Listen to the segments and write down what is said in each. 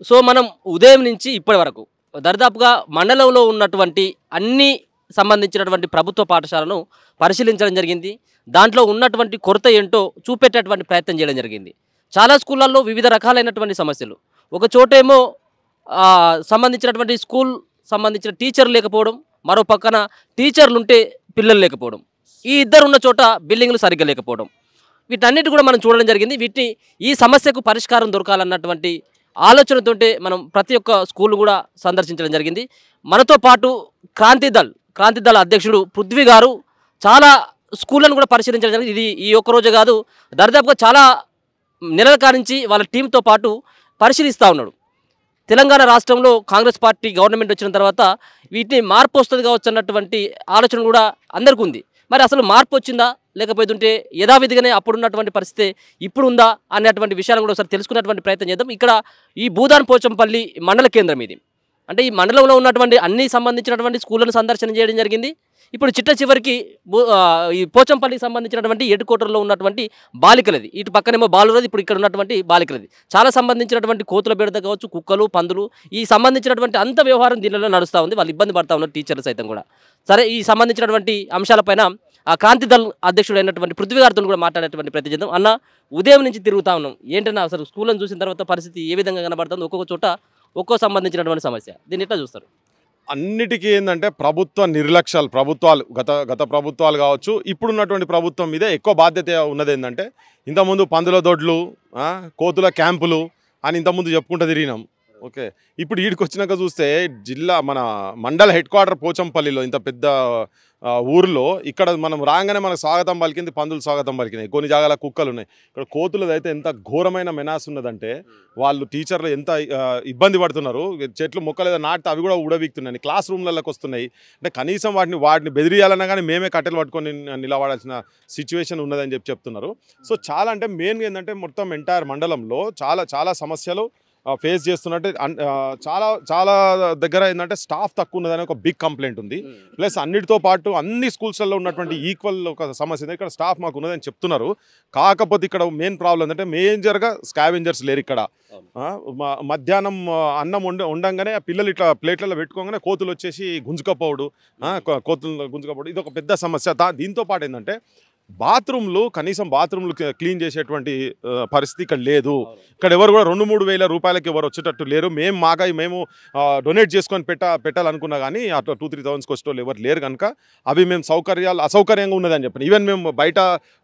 So మనం ఉదయం నుంచి ఇప్పటి వరకు దరిదాపుగా మండలంలో ఉన్నటువంటి అన్ని సంబంధించినటువంటి ప్రభుత్వ పాఠశాలను పరిశీలించడం జరిగింది. దాంట్లో ఉన్నటువంటి కొరత ఏంటో చూపెట్టేటువంటి ప్రయత్నం చేయడం జరిగింది. చాలా స్కూళ్ళల్లో వివిధ రకాలైనటువంటి సమస్యలు. ఒక చోటేమో సంబంధించినటువంటి స్కూల్ సంబంధించిన టీచర్లు లేకపోవడం, మరో పక్కన టీచర్లుంటే పిల్లలు లేకపోవడం, ఈ ఇద్దరు ఉన్న చోట బిల్డింగ్లు సరిగ్గా లేకపోవడం, వీటన్నిటి కూడా మనం చూడడం జరిగింది. వీటిని ఈ సమస్యకు పరిష్కారం దొరకాలన్నటువంటి ఆలోచనతోటే మనం ప్రతి ఒక్క స్కూల్ కూడా సందర్శించడం జరిగింది. మనతో పాటు క్రాంతిదళ అధ్యక్షుడు పృథ్వీ గారు చాలా స్కూళ్ళను కూడా పరిశీలించడం జరిగింది. ఇది ఈ ఒక్క రోజు కాదు, దరిదాపుగా చాలా నెలల కానించి వాళ్ళ టీంతో పాటు పరిశీలిస్తూ ఉన్నాడు. తెలంగాణ రాష్ట్రంలో కాంగ్రెస్ పార్టీ గవర్నమెంట్ వచ్చిన తర్వాత వీటిని మార్పు వస్తుంది కావచ్చు అన్నటువంటి ఆలోచన కూడా అందరికీ ఉంది. మరి అసలు మార్పు వచ్చిందా, లేకపోతుంటే యథావిధిగానే అప్పుడున్నటువంటి పరిస్థితి ఇప్పుడు ఉందా అన్నటువంటి విషయాలను కూడా ఒకసారి తెలుసుకున్నటువంటి ప్రయత్నం చేద్దాం. ఇక్కడ ఈ భూదాన్ పోచంపల్లి మండల కేంద్రం ఇది. అంటే ఈ మండలంలో ఉన్నటువంటి అన్ని సంబంధించినటువంటి స్కూళ్ళను సందర్శన చేయడం జరిగింది. ఇప్పుడు చిట్ట చివరికి ఈ పోచంపల్లికి సంబంధించినటువంటి ఎటుకోటర్లో ఉన్నటువంటి బాలికలది, ఇటు పక్కనేమో బాలురది, ఇప్పుడు ఇక్కడ ఉన్నటువంటి బాలికలది. చాలా సంబంధించినటువంటి కోతుల బెడద కావచ్చు, కుక్కలు, పందులు, ఈ సంబంధించినటువంటి అంత వ్యవహారం దీనిలో నడుస్తూ ఉంది. వాళ్ళు ఇబ్బంది పడతా ఉన్నారు, టీచర్లు సైతం కూడా. సరే, ఈ సంబంధించినటువంటి అంశాలపైన ఆ క్రాంతిదళ్ అధ్యక్షుడైనటువంటి పృథ్వీ గారితో కూడా మాట్లాడేటువంటి ప్రయత్నం చేద్దాం. అన్న, ఉదయం నుంచి తిరుగుతూ ఉన్నాం, ఏంటన్నా అసలు స్కూళ్ళను చూసిన తర్వాత పరిస్థితి ఏ విధంగా కనబడుతుంది? ఒక్కొక్క చోట ఒక్కో సంబంధించినటువంటి సమస్య, దీన్ని ఎట్లా చూస్తారు? అన్నిటికీ ఏంటంటే ప్రభుత్వ నిర్లక్ష్యాలు, గత ప్రభుత్వాలు కావచ్చు, ఇప్పుడున్నటువంటి ప్రభుత్వం మీద ఎక్కువ బాధ్యత ఉన్నది. ఏంటంటే ఇంతకుముందు పందుల దొడ్లు, కోతుల క్యాంపులు అని ఇంతకుముందు చెప్పుకుంటూ తిరిగినాం. ఓకే, ఇప్పుడు వీడికి వచ్చినాక చూస్తే మన మండల హెడ్ క్వార్టర్ పోచంపల్లిలో, ఇంత పెద్ద ఊర్లో, ఇక్కడ మనం రాగానే మనకు స్వాగతం పలికింది, పందులు స్వాగతం పలికినాయి. కొన్ని జాగాల కుక్కలు ఉన్నాయి. ఇక్కడ కోతులది అయితే ఎంత ఘోరమైన మెనాస్ ఉన్నదంటే వాళ్ళు టీచర్లు ఎంత ఇబ్బంది పడుతున్నారు. చెట్లు మొక్కలు ఏదో నాటితే అవి కూడా ఊడబీక్తున్నాయి, క్లాస్ రూమ్లలోకి వస్తున్నాయి. అంటే కనీసం వాటిని బెదిరియాలన్నా కానీ మేమే కట్టెలు పట్టుకొని నిలబడాల్సిన సిచ్యువేషన్ ఉన్నదని చెప్తున్నారు. సో చాలా అంటే మెయిన్గా ఏంటంటే మొత్తం ఎంటైర్ మండలంలో చాలా చాలా సమస్యలు ఫేస్ చేస్తున్నట్టు. చాలా దగ్గర ఏంటంటే స్టాఫ్ తక్కువ ఉన్నదని ఒక బిగ్ కంప్లైంట్ ఉంది. ప్లస్ అన్నిటితో పాటు అన్ని స్కూల్స్లలో ఉన్నటువంటి ఈక్వల్ ఒక సమస్య ఉంది. ఇక్కడ స్టాఫ్ మాకు ఉన్నదని చెప్తున్నారు. కాకపోతే ఇక్కడ మెయిన్ ప్రాబ్లం ఏంటంటే మేజర్గా స్కావెంజర్స్ లేరు ఇక్కడ. మధ్యాహ్నం అన్నం వండంగానే పిల్లలు ఇట్లా ప్లేట్లలో పెట్టుకోగానే కోతులు వచ్చేసి గుంజుకపోవడు, ఇది ఒక పెద్ద సమస్య. దీంతో పాటు ఏంటంటే కనీసం బాత్రూమ్లు క్లీన్ చేసేటువంటి పరిస్థితి ఇక్కడ లేదు. ఇక్కడ ఎవరు కూడా 2-3 వేల రూపాయలకి ఎవరు వచ్చేటట్టు లేరు. మేము డొనేట్ చేసుకొని పెట్టాలనుకున్నా కానీ అట్లా 2-3,000 వచ్చేటోళ్ళు ఎవరు లేరు. కనుక అవి మేము అసౌకర్యంగా ఉన్నదని చెప్పాను. ఈవెన్ మేము బయట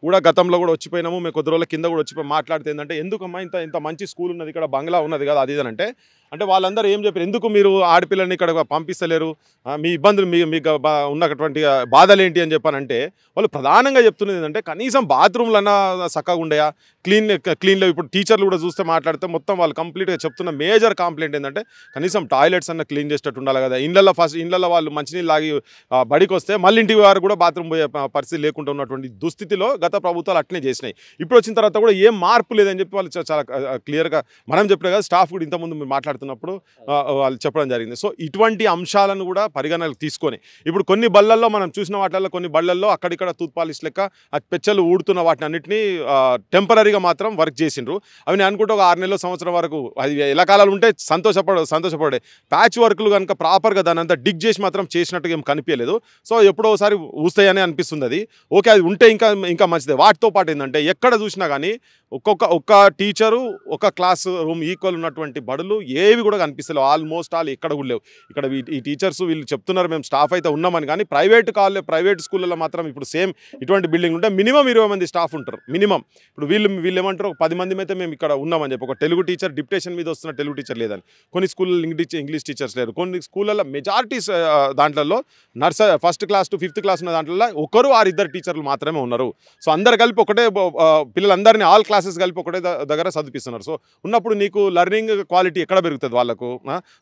కూడా గతంలో కూడా వచ్చిపోయినాము. మేము కొద్ది రోజుల కింద కూడా వచ్చిపోయి మాట్లాడితే ఏంటంటే, ఎందుకమ్మా ఇంత మంచి స్కూల్ ఉన్నది, ఇక్కడ బంగ్లా ఉన్నది కదా, అది ఇదనంటే, అంటే వాళ్ళందరూ ఏం చెప్పారు, ఎందుకు మీరు ఆడపిల్లల్ని ఇక్కడ పంపిస్తలేరు, మీ ఇబ్బందులు మీకు ఉన్నటువంటి బాధలు ఏంటి అని చెప్పానంటే, వాళ్ళు ప్రధానంగా చెప్తున్నది ఏంటంటే కనీసం బాత్రూమ్లన్నా చక్కగా ఉండయా, క్లీన్లో. ఇప్పుడు టీచర్లు కూడా చూస్తే మాట్లాడితే మొత్తం వాళ్ళు కంప్లీట్గా చెప్తున్న మేజర్ కంప్లైంట్ ఏంటంటే కనీసం టాయిలెట్స్ అన్న క్లీన్ చేసేటట్టు ఉండాలి కదా. ఇళ్ళల్లో వాళ్ళు మంచినీళ్ళు లాగి బడికి వస్తే మళ్ళీ ఇంటి వారు కూడా బాత్రూమ్ పోయే పరిస్థితి లేకుండా ఉన్నటువంటి దుస్థితిలో గత ప్రభుత్వాలు అట్లనే చేసినాయి. ఇప్పుడు వచ్చిన తర్వాత కూడా ఏం మార్పు లేదని చెప్పి వాళ్ళు చాలా క్లియర్గా మనం చెప్పిన కదా, స్టాఫ్ కూడా ఇంతకుముందు మీరు మాట్లాడుతున్నప్పుడు వాళ్ళు చెప్పడం జరిగింది. సో ఇటువంటి అంశాలను కూడా పరిగణనకు తీసుకొని ఇప్పుడు కొన్ని బళ్ళల్లో మనం చూసిన వాటిల్లో కొన్ని బళ్ళల్లో అక్కడిక్కడ టూత్ పాలిష్ లెక్క పెచ్చలు ఊడుతున్న వాటిని అన్నింటినీ టెంపరీగా మాత్రం వర్క్ చేసిండ్రు. అవి నేను అనుకుంటే ఒక 6 నెలల సంవత్సరం వరకు అది ఎలా కాలాలు ఉంటే సంతోషపడే ప్యాచ్ వర్క్లు కనుక ప్రాపర్గా దాని అంతా డిగ్ చేసి మాత్రం చేసినట్టుగా ఏం కనిపించలేదు. సో ఎప్పుడో ఒకసారి ఊస్తాయని అనిపిస్తుంది. అది ఓకే, అది ఉంటే ఇంకా మంచిదే. వాటితో పాటు ఏంటంటే ఎక్కడ చూసినా కానీ ఒక్క టీచరు ఒక క్లాస్ రూమ్ ఈక్వల్ ఉన్నటువంటి బడులు ఏవి కూడా కనిపిస్తలేవు. ఆల్మోస్ట్ ఎక్కడ కూడా లేవు. ఇక్కడ ఈ టీచర్స్ వీళ్ళు చెప్తున్నారు మేము స్టాఫ్ అయితే ఉన్నామని, కానీ ప్రైవేట్ స్కూళ్ళలో మాత్రం ఇప్పుడు సేమ్ ఇటువంటి బిల్డింగ్ ఉంటే మినిమం 20 మంది స్టాఫ్ ఉంటారు మినిమం. ఇప్పుడు వీళ్ళు ఏమంటారు, 10 మంది అయితే మేము ఇక్కడ ఉన్నామని చెప్పి. ఒక తెలుగు టీచర్ డిప్యుటేషన్ మీద వస్తున్న తెలుగు టీచర్ లేదని, కొన్ని స్కూల్లో ఇంగ్లీష్ టీచర్స్ లేరు, కొన్ని స్కూళ్ళల్లో మెజారిటీ దాంట్లో first class to 5th class ఉన్న దాంట్లో 1-2 టీచర్లు మాత్రమే ఉన్నారు. సో అందరు కలిపి ఒకటే పిల్లలందరినీ ఆల్ క్లాసెస్ కలిపి ఒకటే దగ్గర చదివిస్తున్నారు. సో ఉన్నప్పుడు నీకు లెర్నింగ్ క్వాలిటీ ఎక్కడ పెరుగుతుంది వాళ్ళకు?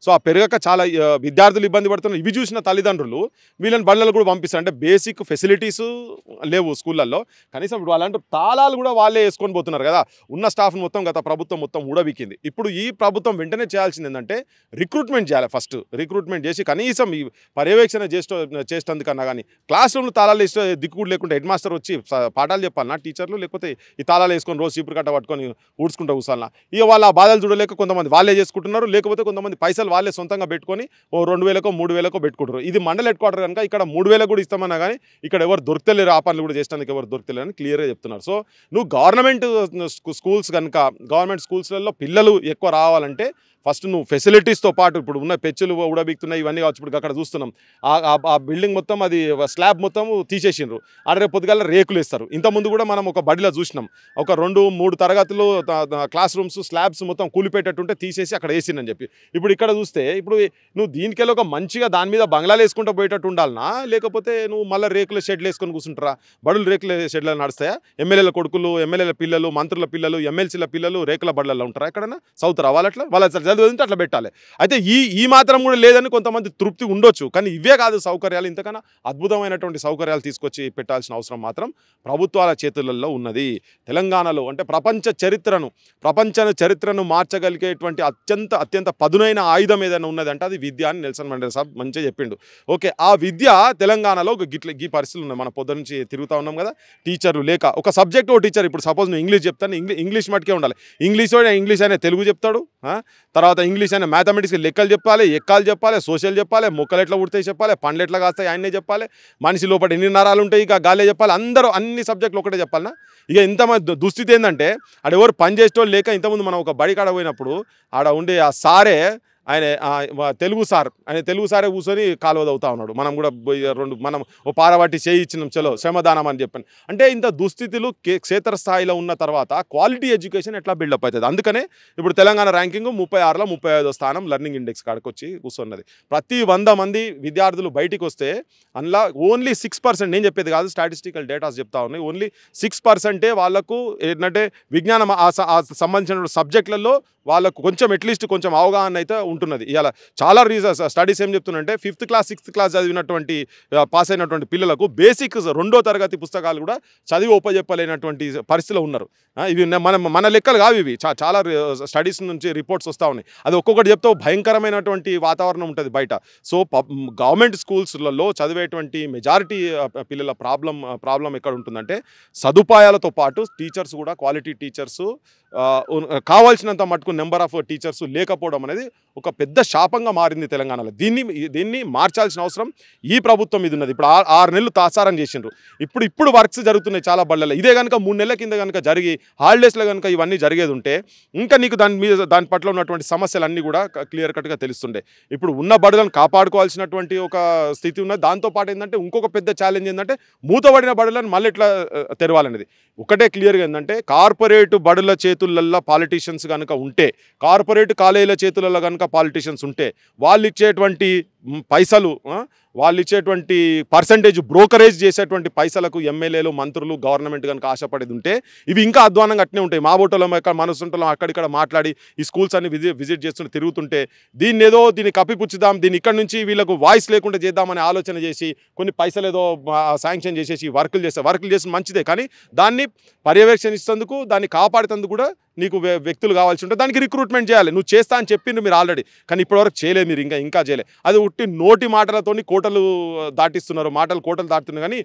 సో ఆ పెరగక చాలా విద్యార్థులు ఇబ్బంది పడుతున్నారు. ఇవి చూసిన తల్లిదండ్రులు వీళ్ళని బళ్ళలు కూడా పంపిస్తారు. అంటే బేసిక్ ఫెసిలిటీస్ లేవు స్కూళ్ళల్లో. కనీసం ఇప్పుడు వాళ్ళంటే తాళాలు కూడా వాళ్ళే వేసుకొని పోతున్నారు కదా. ఉన్న స్టాఫ్ని మొత్తం గత ప్రభుత్వం మొత్తం ఊడబిక్కింది. ఇప్పుడు ఈ ప్రభుత్వం వెంటనే చేయాల్సింది ఏంటంటే రిక్రూట్మెంట్ చేయాలి. ఫస్ట్ రిక్రూట్మెంట్ చేసి కనీసం ఈ పర్యవేక్షణ చేసేందుకన్నా కానీ క్లాస్ రూమ్లో తాళాలు దిక్కు లేకుండా హెడ్ మాస్టర్ వచ్చి పాఠాలు చెప్పాలన్నా టీచర్లు, లేకపోతే ఈ తాళాలు వేసుకొని రోజు చీపురు కట్ట పట్టుకొని ఊడ్చుకుంటూ కూర్చోాలన్నా. ఇక వాళ్ళ బాధలు చూడలేక కొంతమంది వాళ్ళే చేసుకుంటున్నారు. పెట్టుకుంటారు, లేకపోతే కొంతమంది పైసలు వాళ్ళే సొంతంగా పెట్టుకొని ఓ 2000కో 3000కో పెట్టుకుంటారు. ఇది మండల హెడ్ క్వార్టర్ కనుక ఇక్కడ 3000 కూడా ఇస్తామన్నా కానీ ఇక్కడ ఎవరు దొరకలేరు, ఆ పనులు కూడా చేసడానికి ఎవరు దొరకలేరు అని క్లియర్గా చెప్తున్నారు. సో నువ్వు గవర్నమెంట్ స్కూల్స్ కనుక గవర్నమెంట్ స్కూల్స్లలో పిల్లలు ఎక్కువ రావాలంటే ఫస్ట్ నువ్వు ఫెసిలిటీస్తో పాటు ఇప్పుడు ఉన్న పెచ్చులు ఉడబిక్తున్నాయి ఇవన్నీ కావచ్చు. ఇప్పుడు అక్కడ చూస్తున్నాం ఆ బిల్డింగ్ మొత్తం అది స్లాబ్ మొత్తం తీసేసిండ్రు, ఆడ పొద్దుగాల రేకులు వేస్తారు. ఇంతకుముందు కూడా మనం ఒక బడిలో చూసినాం, ఒక 2-3 తరగతులు క్లాస్ రూమ్స్ స్లాబ్స్ మొత్తం కూలిపెట్టేట్టుంటే తీసేసి అక్కడ వేసిందని చెప్పి. ఇప్పుడు ఇక్కడ చూస్తే ఇప్పుడు నువ్వు దీనికెళ్ళి ఒక మంచిగా దాని మీద బంగ్లాలు వేసుకుంటూ పోయేటట్టు ఉండాలనా, లేకపోతే నువ్వు మళ్ళీ రేకుల షెడ్లు వేసుకొని కూర్చుంటారా? బడులు రేకుల షెడ్లు నడుస్తాయా? ఎమ్మెల్యేల కొడుకులు, ఎమ్మెల్యేల పిల్లలు, మంత్రుల పిల్లలు, ఎమ్మెల్సీల పిల్లలు రేకుల బడులలో ఉంటారా? ఎక్కడన్నా చదువుతారా? వాళ్ళ చదివింటే అట్లా పెట్టాలి. అయితే ఈ మాత్రం కూడా లేదని కొంతమంది తృప్తి ఉండొచ్చు, కానీ ఇవే కాదు సౌకర్యాలు, ఇంతకన్నా అద్భుతమైనటువంటి సౌకర్యాలు తీసుకొచ్చి పెట్టాల్సిన అవసరం మాత్రం ప్రభుత్వాల చేతులలో ఉన్నది. తెలంగాణలో అంటే ప్రపంచ చరిత్రను మార్చగలిగేటువంటి అత్యంత పదునైన ఆయుధం ఏదైనా ఉన్నదంటే అది విద్య అని నెల్సన్ మండేలా సాబ్ మంచిగా చెప్పిండు. ఓకే, ఆ విద్య తెలంగాణలో ఈ పరిస్థితులు ఉన్నాయి. మన పొద్దు నుంచి తిరుగుతూ ఉన్నాం కదా, టీచర్లు లేక ఒక సబ్జెక్ట్ ఓ టీచర్. ఇప్పుడు సపోజ్ నువ్వు ఇంగ్లీష్ చెప్తాను, ఇంగ్లీష్ మటుకే ఉండాలి. ఇంగ్లీష్ అనే తెలుగు చెప్తాడు, తర్వాత ఇంగ్లీష్ అనే మ్యాథమెటిక్స్ లెక్కలు చెప్పాలి, ఎక్కాలు చెప్పాలి, సోషల్ చెప్పాలి, మొక్కలు ఎట్లా ఉడతాయి చెప్పాలి, పండ్లు ఎట్లా కాస్తాయి ఆయనే చెప్పాలి, మనిషి లోపల ఎన్ని నరాలు ఉంటాయి ఇక గాలే చెప్పాలి. అందరూ అన్ని సబ్జెక్టులు ఒకటే చెప్పాలన్నా? ఇక ఇంతమంది దుస్థితి ఏంటంటే ఆడ ఎవరు పని చేసేటోళ్ళు లేక, ఇంతకుముందు మనం ఒక బడి కాడ పోయినప్పుడు ఆడ ఉండే ఆ సారే ఆయన తెలుగు సారే కూర్చొని కాలువ తవ్వుతా ఉన్నాడు. మనం కూడా మనం ఓ పారబట్టి చేయించినాం, చలో శ్రమదానం అని చెప్పాను. అంటే ఇంత దుస్థితులు క్షేత్రస్థాయిలో ఉన్న తర్వాత క్వాలిటీ ఎడ్యుకేషన్ ఎట్లా బిల్డప్ అవుతుంది? అందుకనే ఇప్పుడు తెలంగాణ ర్యాంకింగ్ 36లో 35వ స్థానం లెర్నింగ్ ఇండెక్స్ కాడికి వచ్చి కూర్చున్నది. ప్రతి 100 మంది విద్యార్థులు బయటికి వస్తే అందులో ఓన్లీ 6%, నేను చెప్పేది కాదు, స్టాటిస్టికల్ డేటాస్ చెప్తా ఉన్నాయి, ఓన్లీ 6% వాళ్ళకు ఏంటంటే విజ్ఞానం సంబంధించిన సబ్జెక్టులలో వాళ్ళకు కొంచెం అట్లీస్ట్ కొంచెం అవగాహన అయితే ఉంటున్నది. ఇలా చాలా స్టడీస్ ఏం చెప్తున్నాయంటే 5th క్లాస్ 6th క్లాస్ చదివినటువంటి పాస్ అయినటువంటి పిల్లలకు బేసిక్ 2వ తరగతి పుస్తకాలు కూడా చదివి ఉపజెప్పలేనటువంటి పరిస్థితిలో ఉన్నారు. ఇవి మన లెక్కలు కావు, ఇవి చాలా స్టడీస్ నుంచి రిపోర్ట్స్ వస్తూ ఉన్నాయి. అది ఒక్కొక్కటి చెప్తే భయంకరమైనటువంటి వాతావరణం ఉంటుంది బయట. సో గవర్నమెంట్ స్కూల్స్లలో చదివేటువంటి మెజారిటీ పిల్లల ప్రాబ్లం ఎక్కడ ఉంటుందంటే సదుపాయాలతో పాటు టీచర్స్ కూడా క్వాలిటీ టీచర్స్ కావాల్సినంత మటుకు నెంబర్ ఆఫ్ టీచర్స్ లేకపోవడం అనేది ఒక పెద్ద శాపంగా మారింది తెలంగాణలో. దీన్ని మార్చాల్సిన అవసరం ఈ ప్రభుత్వం మీద ఉన్నది. ఇప్పుడు 6 నెలలు తాసారం చేసిండ్రు, ఇప్పుడు వర్క్స్ జరుగుతున్నాయి చాలా బళ్ళలో. ఇదే కనుక 3 నెలల కింద కనుక జరిగి హాలిడేస్లో కనుక ఇవన్నీ జరిగేది ఉంటే ఇంకా నీకు దాని పట్ల ఉన్నటువంటి సమస్యలన్నీ కూడా క్లియర్ కట్గా తెలుస్తుండే. ఇప్పుడు ఉన్న బడులను కాపాడుకోవాల్సినటువంటి ఒక స్థితి ఉన్నది. దాంతోపాటు ఏంటంటే ఇంకొక పెద్ద ఛాలెంజ్ ఏంటంటే మూతబడిన బడులను మళ్ళీ ఎట్లా తెరవాలనేది. ఒకటే క్లియర్గా ఏంటంటే కార్పొరేట్ బడుల చేతులల్లో పాలిటీషియన్స్ కనుక ఉంటే, కార్పొరేట్ కాలేజీల చేతులలో కనుక పాలిటీషియన్స్ ఉంటే వాళ్ళు ఇచ్చేటువంటి పైసలు, వాళ్ళు ఇచ్చేటువంటి పర్సంటేజ్ బ్రోకరేజ్ చేసేటువంటి పైసలకు ఎమ్మెల్యేలు, మంత్రులు, గవర్నమెంట్ కనుక ఆశపడేది ఉంటే ఇవి ఇంకా అధ్వానంగా అట్నే ఉంటాయి. మా బోటలో మనసుంటలో అక్కడిక్కడ మాట్లాడి ఈ స్కూల్స్ అన్ని విజిట్ చేస్తుంటే తిరుగుతుంటే దీన్ని కప్పిపుచ్చుదాం, దీన్ని ఇక్కడ నుంచి వీళ్ళకు వాయిస్ లేకుండా చేద్దామని ఆలోచన చేసి కొన్ని పైసలు ఏదో శాంక్షన్ చేసేసి వర్కులు చేసి మంచిదే, కానీ దాన్ని పర్యవేక్షిస్తేందుకు, దాన్ని కాపాడుతందుకు కూడా నీకు వ్యక్తులు కావాల్సి ఉంటుంది. దానికి రిక్రూట్మెంట్ చేయాలి. నువ్వు చేస్తా అని చెప్పిండ్రు మీరు ఆల్రెడీ, కానీ ఇప్పటివరకు చేయలేదు మీరు, ఇంకా చేయలేదు. అది ఉట్టి నోటి మాటలతోని కోటలు దాటిస్తున్నారు, కోటలు దాటుతున్నారు, కానీ